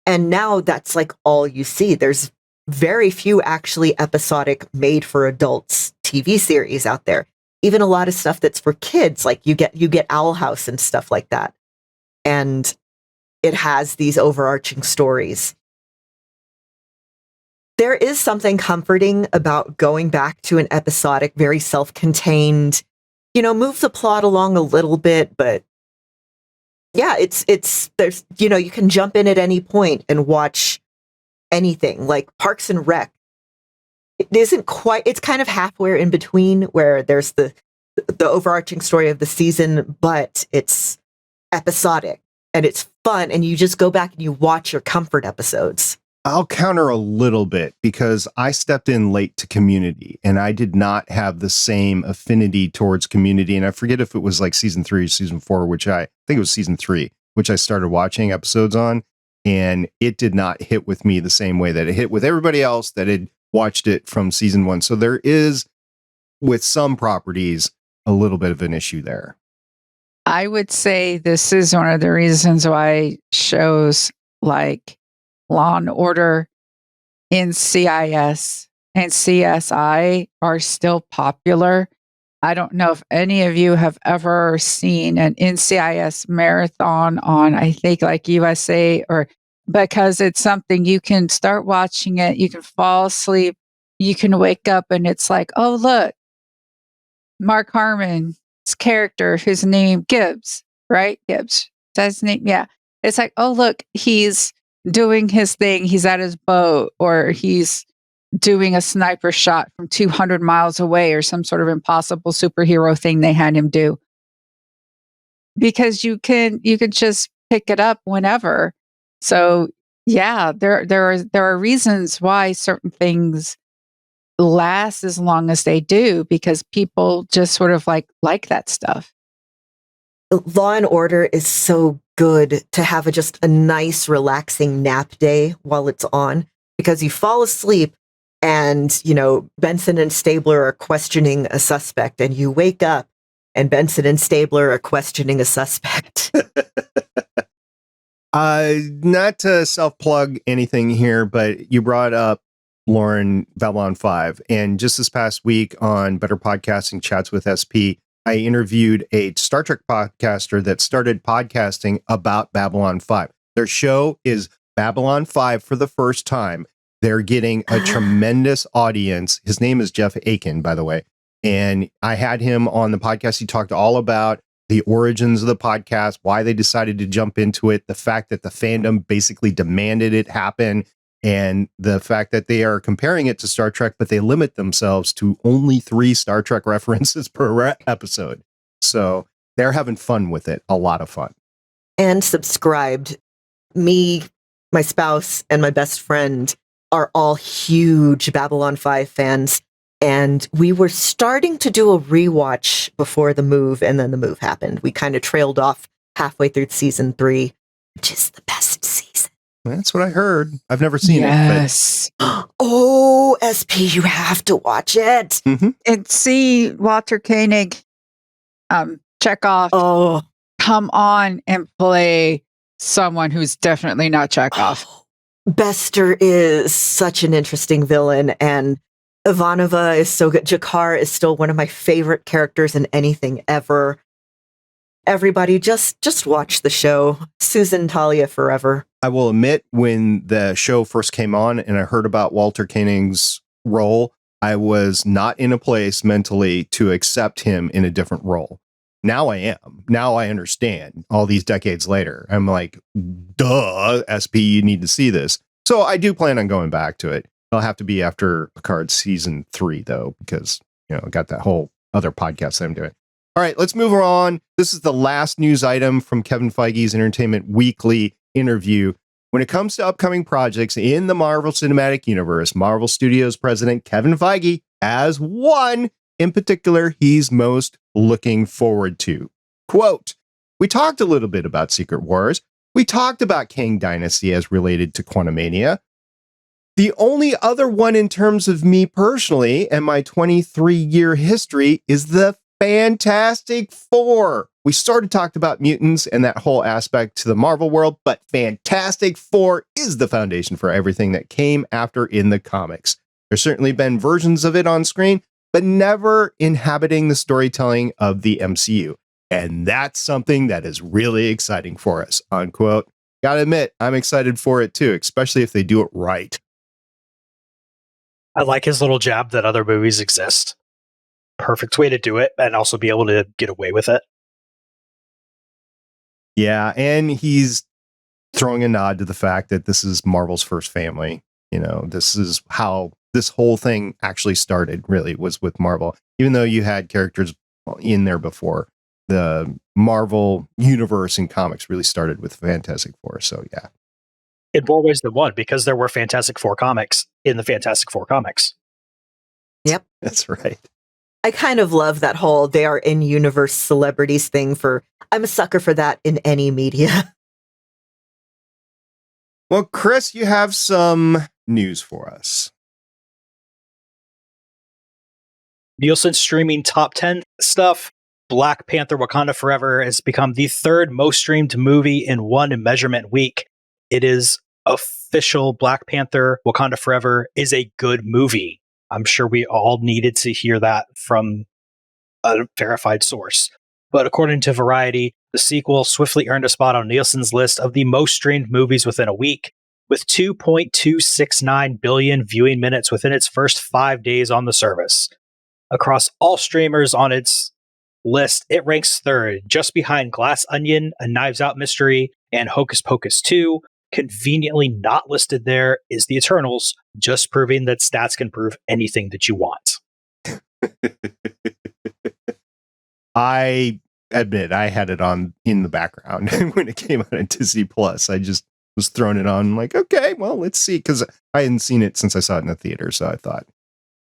And now that's like all you see. There's very few actually episodic made for adults TV series out there. Even a lot of stuff that's for kids, like you get Owl House and stuff like that. And it has these overarching stories. There is something comforting about going back to an episodic, very self-contained, move the plot along a little bit, but yeah, there's, you can jump in at any point and watch anything. Like Parks and Rec. It isn't quite, it's kind of halfway in between, where there's the overarching story of the season, but it's episodic and it's fun, and you just go back and you watch your comfort episodes. I'll counter a little bit, because I stepped in late to Community, and I did not have the same affinity towards Community. And I forget if it was like season 3 or season 4, which I think it was season 3, which I started watching episodes on. And it did not hit with me the same way that it hit with everybody else that had watched it from season 1. So there is, with some properties, a little bit of an issue there. I would say this is one of the reasons why shows like Law and Order, NCIS, and CSI are still popular. I don't know if any of you have ever seen an NCIS marathon on, I think, like USA, or because it's something you can start watching it, you can fall asleep, you can wake up, and it's like, oh, look, Mark Harmon's character, his name Gibbs, right? Gibbs. That's his name. Yeah. It's like, oh, look, he's doing his thing. He's at his boat, or he's doing a sniper shot from 200 miles away, or some sort of impossible superhero thing they had him do. Because you can just pick it up whenever. So yeah, there are reasons why certain things last as long as they do, because people just sort of like that stuff. Law and Order is so good to have just a nice, relaxing nap day while it's on, because you fall asleep and, Benson and Stabler are questioning a suspect, and you wake up and Benson and Stabler are questioning a suspect. Not to self-plug anything here, but you brought up, Lauren, Babylon 5. And just this past week on Better Podcasting Chats with SP, I interviewed a Star Trek podcaster that started podcasting about Babylon 5. Their show is Babylon 5 for the first time. They're getting a tremendous audience. His name is Jeff Aiken, by the way. And I had him on the podcast. He talked all about the origins of the podcast, why they decided to jump into it, the fact that the fandom basically demanded it happen, and the fact that they are comparing it to Star Trek, but they limit themselves to only 3 Star Trek references per episode. So they're having fun with it. A lot of fun. And subscribed. Me, my spouse, and my best friend are all huge Babylon 5 fans. And we were starting to do a rewatch before the move, and then the move happened. We kind of trailed off halfway through season 3, which is the best season. That's what I heard. I've never seen it. Yes. Oh, SP, you have to watch it. Mm-hmm. And see Walter Koenig, Chekhov, Oh, come on and play someone who's definitely not Chekhov. Bester is such an interesting villain, and Ivanova is so good. Jakar is still one of my favorite characters in anything ever. Everybody, just watch the show. Susan Talia forever. I will admit, when the show first came on and I heard about Walter Koenig's role, I was not in a place mentally to accept him in a different role. Now I am. Now I understand all these decades later. I'm like, duh, SP, you need to see this. So I do plan on going back to it. It'll have to be after Picard season 3, though, because, I got that whole other podcast that I'm doing. All right, let's move on. This is the last news item from Kevin Feige's Entertainment Weekly interview. When it comes to upcoming projects in the Marvel Cinematic Universe, Marvel Studios president Kevin Feige has one in particular he's most looking forward to. Quote, "We talked a little bit about Secret Wars. We talked about Kang Dynasty as related to Quantumania. The only other one in terms of me personally and my 23-year history is the Fantastic Four. We sort of talked about mutants and that whole aspect to the Marvel world, but Fantastic Four is the foundation for everything that came after in the comics. There's certainly been versions of it on screen, but never inhabiting the storytelling of the MCU. And that's something that is really exciting for us," unquote. Gotta admit, I'm excited for it too, especially if they do it right. I like his little jab that other movies exist. Perfect way to do it, and also be able to get away with it. Yeah, and he's throwing a nod to the fact that this is Marvel's first family. This is how this whole thing actually started, really, was with Marvel. Even though you had characters in there before, the Marvel universe in comics really started with Fantastic Four. So, yeah. In more ways than one, because there were Fantastic Four comics in the Fantastic Four comics. Yep. That's right. I kind of love that whole they are in-universe celebrities thing. I'm a sucker for that in any media. Well, Chris, you have some news for us. Nielsen streaming top 10 stuff. Black Panther Wakanda Forever has become the 3rd most streamed movie in one measurement week. It is official. Black Panther Wakanda Forever is a good movie. I'm sure we all needed to hear that from a verified source. But according to Variety, the sequel swiftly earned a spot on Nielsen's list of the most streamed movies within a week, with 2.269 billion viewing minutes within its first 5 days on the service. Across all streamers on its list, it ranks 3rd, just behind Glass Onion, A Knives Out Mystery, and Hocus Pocus 2, Conveniently not listed there is the Eternals, just proving that stats can prove anything that you want. I admit I had it on in the background when it came out on Disney Plus. I just was throwing it on like, okay, well, let's see, because I hadn't seen it since I saw it in the theater, so I thought.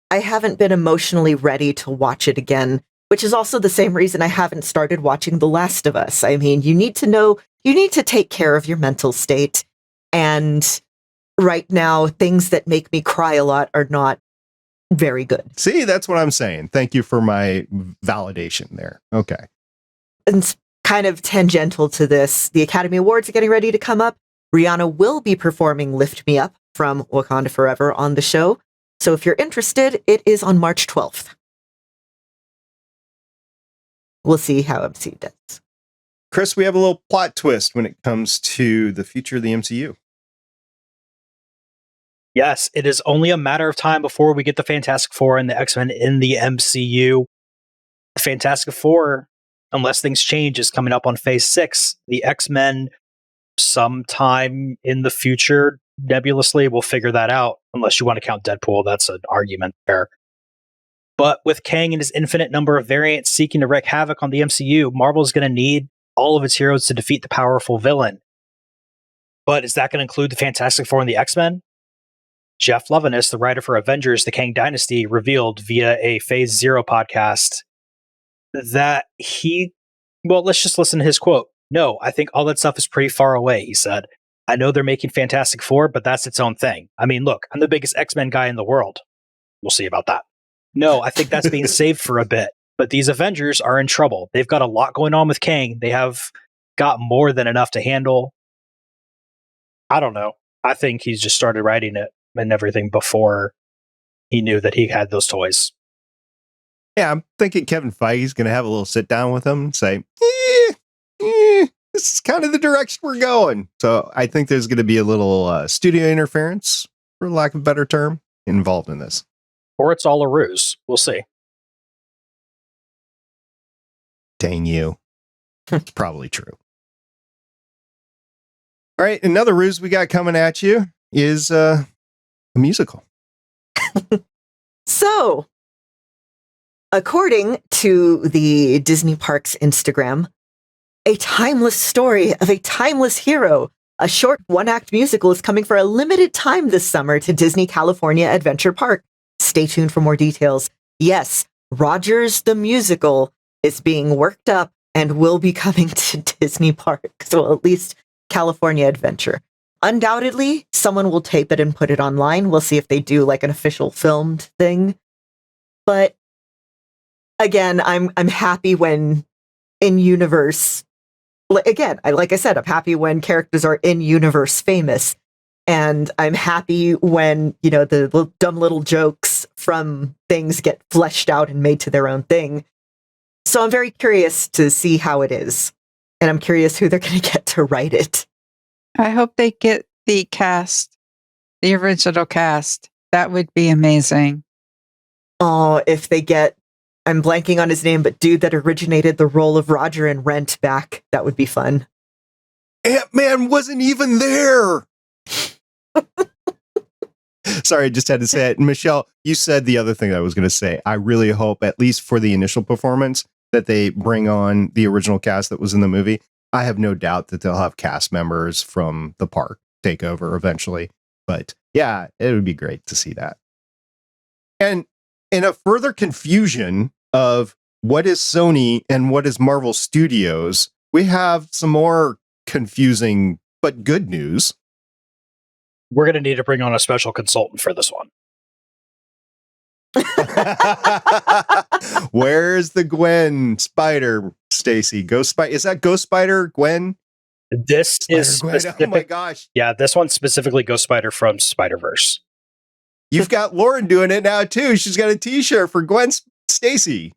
I haven't been emotionally ready to watch it again, which is also the same reason I haven't started watching The Last of Us. I mean, you need to take care of your mental state. And right now, things that make me cry a lot are not very good. See, that's what I'm saying. Thank you for my validation there. Okay. And kind of tangential to this, the Academy Awards are getting ready to come up. Rihanna will be performing Lift Me Up from Wakanda Forever on the show. So if you're interested, it is on March 12th. We'll see how MCU does. Chris, we have a little plot twist when it comes to the future of the MCU. Yes, it is only a matter of time before we get the Fantastic Four and the X-Men in the MCU. The Fantastic Four, unless things change, is coming up on Phase 6. The X-Men, sometime in the future, nebulously, we'll figure that out. Unless you want to count Deadpool, that's an argument there. But with Kang and his infinite number of variants seeking to wreak havoc on the MCU, Marvel is going to need all of its heroes to defeat the powerful villain. But is that going to include the Fantastic Four and the X-Men? Jeff Loveness, the writer for Avengers, the Kang Dynasty, revealed via a Phase Zero podcast that let's just listen to his quote. "No, I think all that stuff is pretty far away," he said. "I know they're making Fantastic Four, but that's its own thing. I mean, look, I'm the biggest X-Men guy in the world. We'll see about that. No, I think that's being saved for a bit. But these Avengers are in trouble. They've got a lot going on with Kang. They have got more than enough to handle." I don't know. I think he's just started writing it and everything before he knew that he had those toys. Yeah, I'm thinking Kevin Feige going to have a little sit down with him and say, this is kind of the direction we're going. So I think there's going to be a little studio interference, for lack of a better term, involved in this. Or it's all a ruse. We'll see. Dang you. It's probably true. All right, another ruse we got coming at you is a musical. So, according to the Disney Parks Instagram, a timeless story of a timeless hero, a short one-act musical, is coming for a limited time this summer to Disney California Adventure Park. Stay tuned for more details. Yes, Rogers the Musical is being worked up and will be coming to Disney Parks, well, at least California Adventure. Undoubtedly, someone will tape it and put it online. We'll see if they do like an official filmed thing. But again, I'm happy when in universe. Again, like I said, I'm happy when characters are in universe famous, and I'm happy when the dumb little jokes from things get fleshed out and made to their own thing. So I'm very curious to see how it is, and I'm curious who they're going to get to write it. I hope they get the cast, the original cast. That would be amazing. Oh, if they get, I'm blanking on his name, but dude that originated the role of Roger in Rent back, that would be fun. Ant-Man wasn't even there. Sorry, I just had to say it. Michelle, you said the other thing that I was going to say. I really hope, at least for the initial performance, that they bring on the original cast that was in the movie. I have no doubt that they'll have cast members from the park take over eventually. But yeah, it would be great to see that. And in a further confusion of what is Sony and what is Marvel Studios, we have some more confusing but good news. We're going to need to bring on a special consultant for this one. Where's the Gwen Spider, Stacy? Ghost Spider? Is that Ghost Spider Gwen? This is specific. Oh my gosh. Yeah, this one's specifically Ghost Spider from Spiderverse. You've got Lauren doing it now too. She's got a t-shirt for Gwen Stacy.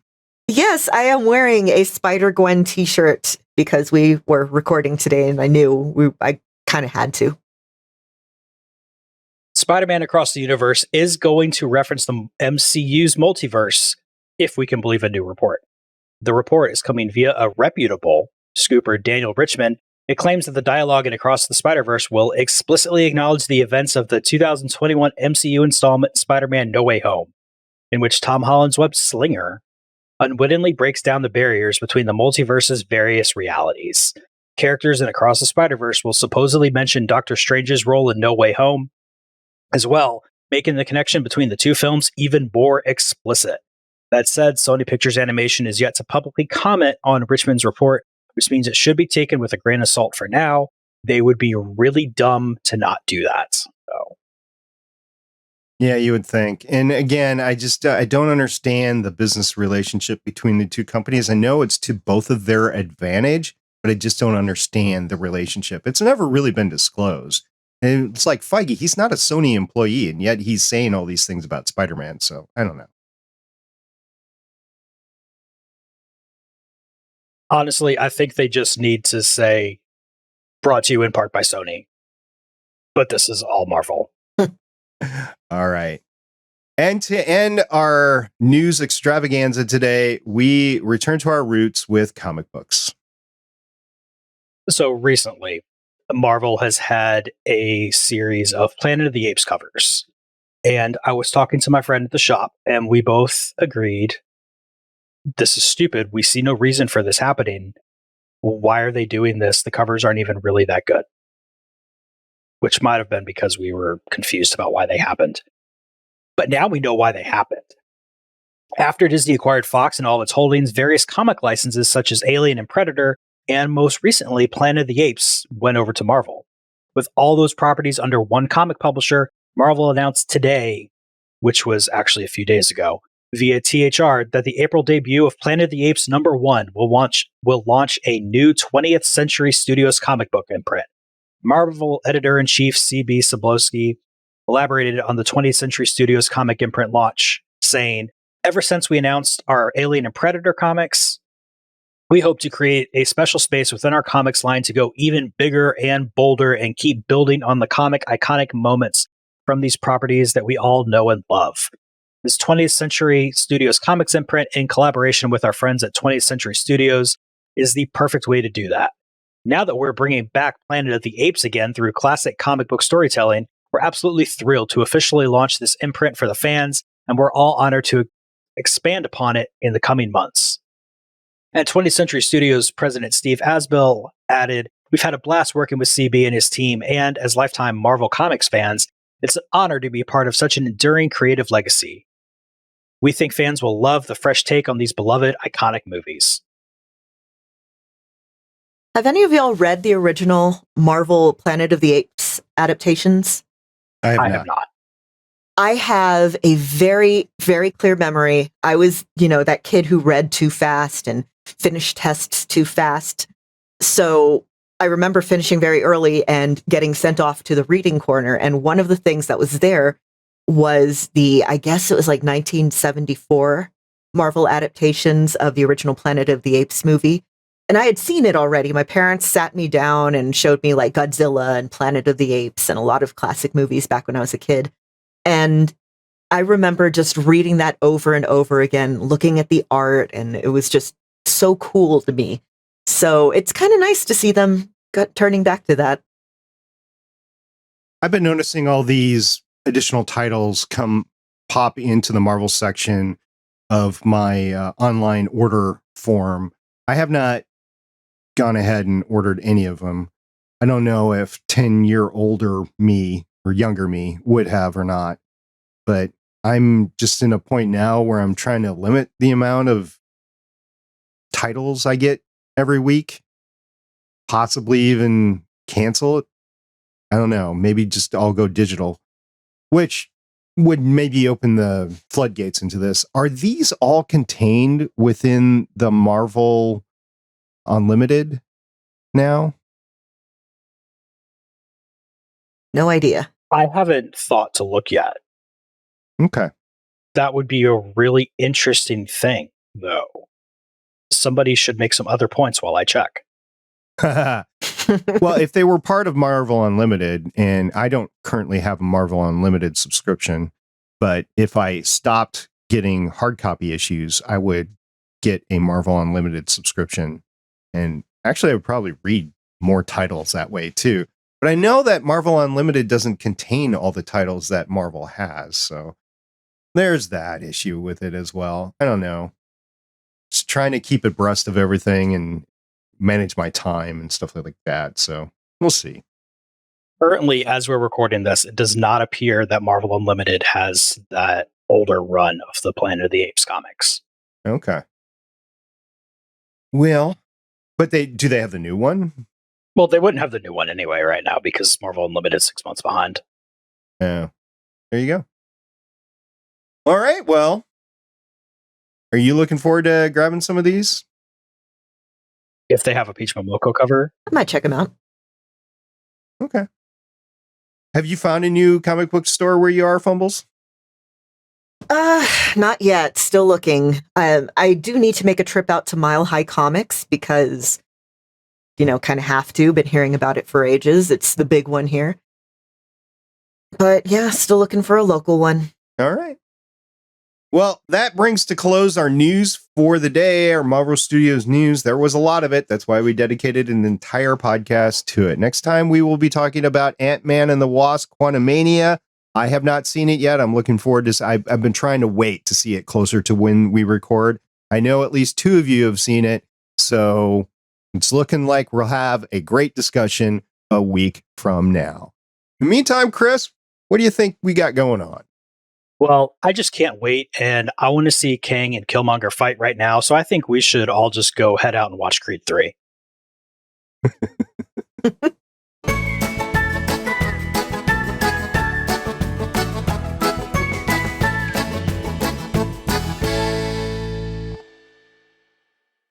Yes, I am wearing a Spider-Gwen t-shirt because we were recording today and I knew I kind of had to. Spider-Man Across the Universe is going to reference the MCU's multiverse, if we can believe a new report. The report is coming via a reputable scooper, Daniel Richman, It claims that the dialogue in Across the Spider-Verse will explicitly acknowledge the events of the 2021 MCU installment Spider-Man No Way Home, in which Tom Holland's web slinger unwittingly breaks down the barriers between the multiverse's various realities. Characters in Across the Spider-Verse will supposedly mention Doctor Strange's role in No Way Home as well, making the connection between the two films even more explicit. That said, Sony Pictures Animation is yet to publicly comment on Richmond's report, which means it should be taken with a grain of salt for now. They would be really dumb to not do that. So. Yeah, you would think. And again, I don't understand the business relationship between the two companies. I know it's to both of their advantage, but I just don't understand the relationship. It's never really been disclosed. And it's like Feige, he's not a Sony employee, and yet he's saying all these things about Spider-Man. So I don't know. Honestly, I think they just need to say, brought to you in part by Sony. But this is all Marvel. All right. And to end our news extravaganza today, we return to our roots with comic books. So recently, Marvel has had a series of Planet of the Apes covers. And I was talking to my friend at the shop, and we both agreed, this is stupid. We see no reason for this happening. Why are they doing this? The covers aren't even really that good. Which might have been because we were confused about why they happened. But now we know why they happened. After Disney acquired Fox and all of its holdings, various comic licenses such as Alien and Predator, and most recently Planet of the Apes, went over to Marvel. With all those properties under one comic publisher, Marvel announced today, which was actually a few days ago, via THR, that the April debut of Planet of the Apes #1 will launch a new 20th Century Studios comic book imprint. Marvel editor-in-chief C.B. Cebulski elaborated on the 20th Century Studios comic imprint launch, saying, "Ever since we announced our Alien and Predator comics, we hope to create a special space within our comics line to go even bigger and bolder and keep building on the comic iconic moments from these properties that we all know and love. This 20th Century Studios comics imprint, in collaboration with our friends at 20th Century Studios, is the perfect way to do that. Now that we're bringing back Planet of the Apes again through classic comic book storytelling, we're absolutely thrilled to officially launch this imprint for the fans, and we're all honored to expand upon it in the coming months." And 20th Century Studios President Steve Asbell added, "We've had a blast working with CB and his team, and as lifetime Marvel Comics fans, it's an honor to be part of such an enduring creative legacy. We think fans will love the fresh take on these beloved, iconic movies." Have any of y'all read the original Marvel Planet of the Apes adaptations? I I have have not. not. I have a very, very clear memory. I was, that kid who read too fast and finished tests too fast. So I remember finishing very early and getting sent off to the reading corner. And one of the things that was there was I guess it was like 1974 Marvel adaptations of the original Planet of the Apes movie. And I had seen it already. My parents sat me down and showed me like Godzilla and Planet of the Apes and a lot of classic movies back when I was a kid. And I remember just reading that over and over again, looking at the art, and it was just so cool to me. So it's kind of nice to see them turning back to that. I've been noticing all these additional titles pop into the Marvel section of my online order form. I have not gone ahead and ordered any of them. I don't know if 10-year older me or younger me would have or not, but I'm just in a point now where I'm trying to limit the amount of titles I get every week, possibly even cancel it. I don't know, maybe just I'll go digital, which would maybe open the floodgates into this. Are these all contained within the Marvel Unlimited now? No idea. I haven't thought to look yet. Okay. That would be a really interesting thing, though. Somebody should make some other points while I check. Well, if they were part of Marvel Unlimited, and I don't currently have a Marvel Unlimited subscription, but if I stopped getting hard copy issues, I would get a Marvel Unlimited subscription. And actually, I would probably read more titles that way too. But I know that Marvel Unlimited doesn't contain all the titles that Marvel has, so there's that issue with it as well. I don't know. Just trying to keep abreast of everything and manage my time and stuff like that. So we'll see. Currently, as we're recording this, it does not appear that Marvel Unlimited has that older run of the Planet of the Apes comics. Okay. Well, but do they have the new one? Well, they wouldn't have the new one anyway right now because Marvel Unlimited is 6 months behind. Yeah. There you go. All right. Well, are you looking forward to grabbing some of these? If they have a Peach Momoko cover. I might check them out. Okay. Have you found a new comic book store where you are, Fumbles? Not yet. Still looking. I do need to make a trip out to Mile High Comics because, kind of have to. Been hearing about it for ages. It's the big one here. But yeah, still looking for a local one. All right. Well, that brings to close our news for the day, our Marvel Studios news. There was a lot of it. That's why we dedicated an entire podcast to it. Next time, we will be talking about Ant-Man and the Wasp: Quantumania. I have not seen it yet. I'm looking forward to I've been trying to wait to see it closer to when we record. I know at least 2 of you have seen it, so it's looking like we'll have a great discussion a week from now. In the meantime, Chris, what do you think we got going on? Well, I just can't wait, and I want to see Kang and Killmonger fight right now, so I think we should all just go head out and watch Creed 3.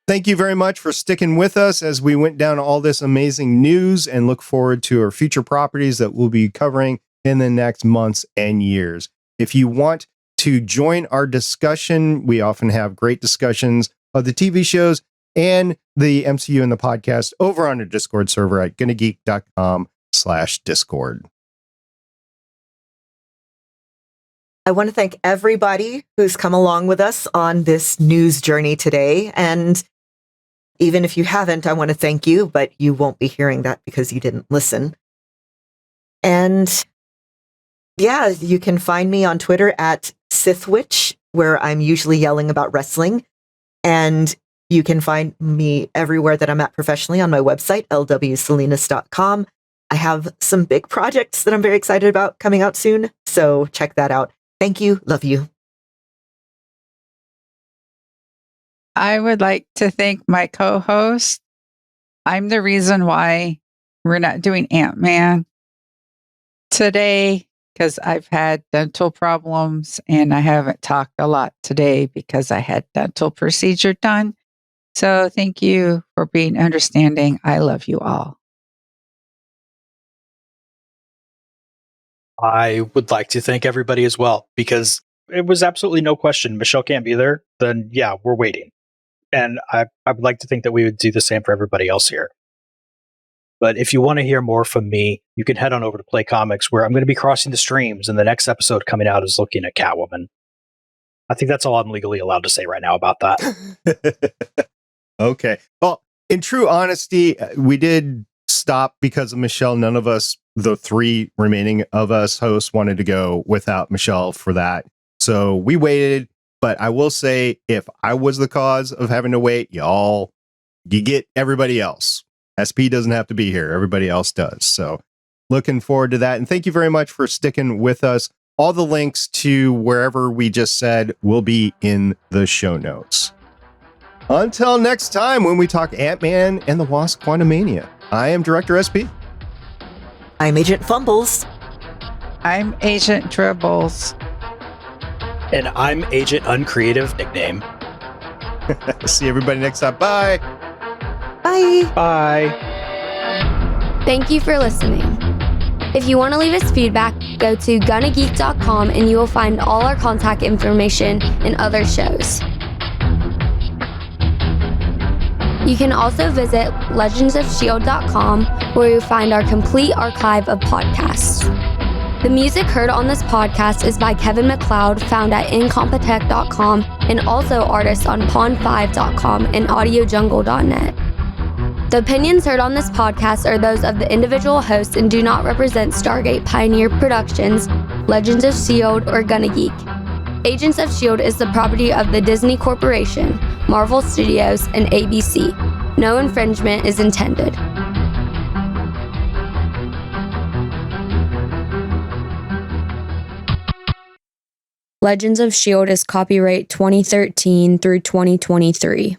Thank you very much for sticking with us as we went down all this amazing news, and look forward to our future properties that we'll be covering in the next months and years. If you want to join our discussion, we often have great discussions of the TV shows and the MCU and the podcast over on our Discord server at gonnageek.com/Discord. I want to thank everybody who's come along with us on this news journey today. And even if you haven't, I want to thank you, but you won't be hearing that because you didn't listen. And yeah, you can find me on Twitter at Sithwitch, where I'm usually yelling about wrestling. And you can find me everywhere that I'm at professionally on my website, lwsalinas.com. I have some big projects that I'm very excited about coming out soon, so check that out. Thank you. Love you. I would like to thank my co-host. I'm the reason why we're not doing Ant-Man today, because I've had dental problems and I haven't talked a lot today because I had dental procedure done. So thank you for being understanding. I love you all. I would like to thank everybody as well, because it was absolutely no question. Michelle can't be there, then yeah, we're waiting. And I would like to think that we would do the same for everybody else here. But if you want to hear more from me, you can head on over to Play Comics, where I'm going to be crossing the streams, and the next episode coming out is looking at Catwoman. I think that's all I'm legally allowed to say right now about that. Okay. Well, in true honesty, we did stop because of Michelle. None of us, the 3 remaining of us hosts, wanted to go without Michelle for that. So we waited. But I will say, if I was the cause of having to wait, you get everybody else. SP doesn't have to be here. Everybody else does. So looking forward to that. And thank you very much for sticking with us. All the links to wherever we just said will be in the show notes. Until next time, when we talk Ant-Man and the Wasp: Quantumania, I am Director SP. I'm Agent Fumbles. I'm Agent Dribbles. And I'm Agent Uncreative Nickname. See everybody next time. Bye. Bye. Bye. Thank you for listening. If you want to leave us feedback, go to gonnageek.com and you will find all our contact information and other shows. You can also visit legendsofshield.com, where you'll find our complete archive of podcasts. The music heard on this podcast is by Kevin MacLeod, found at incompetech.com, and also artists on pond5.com and audiojungle.net. The opinions heard on this podcast are those of the individual hosts and do not represent Stargate Pioneer Productions, Legends of S.H.I.E.L.D, or Gonna Geek. Agents of S.H.I.E.L.D is the property of the Disney Corporation, Marvel Studios, and ABC. No infringement is intended. Legends of S.H.I.E.L.D is copyright 2013 through 2023.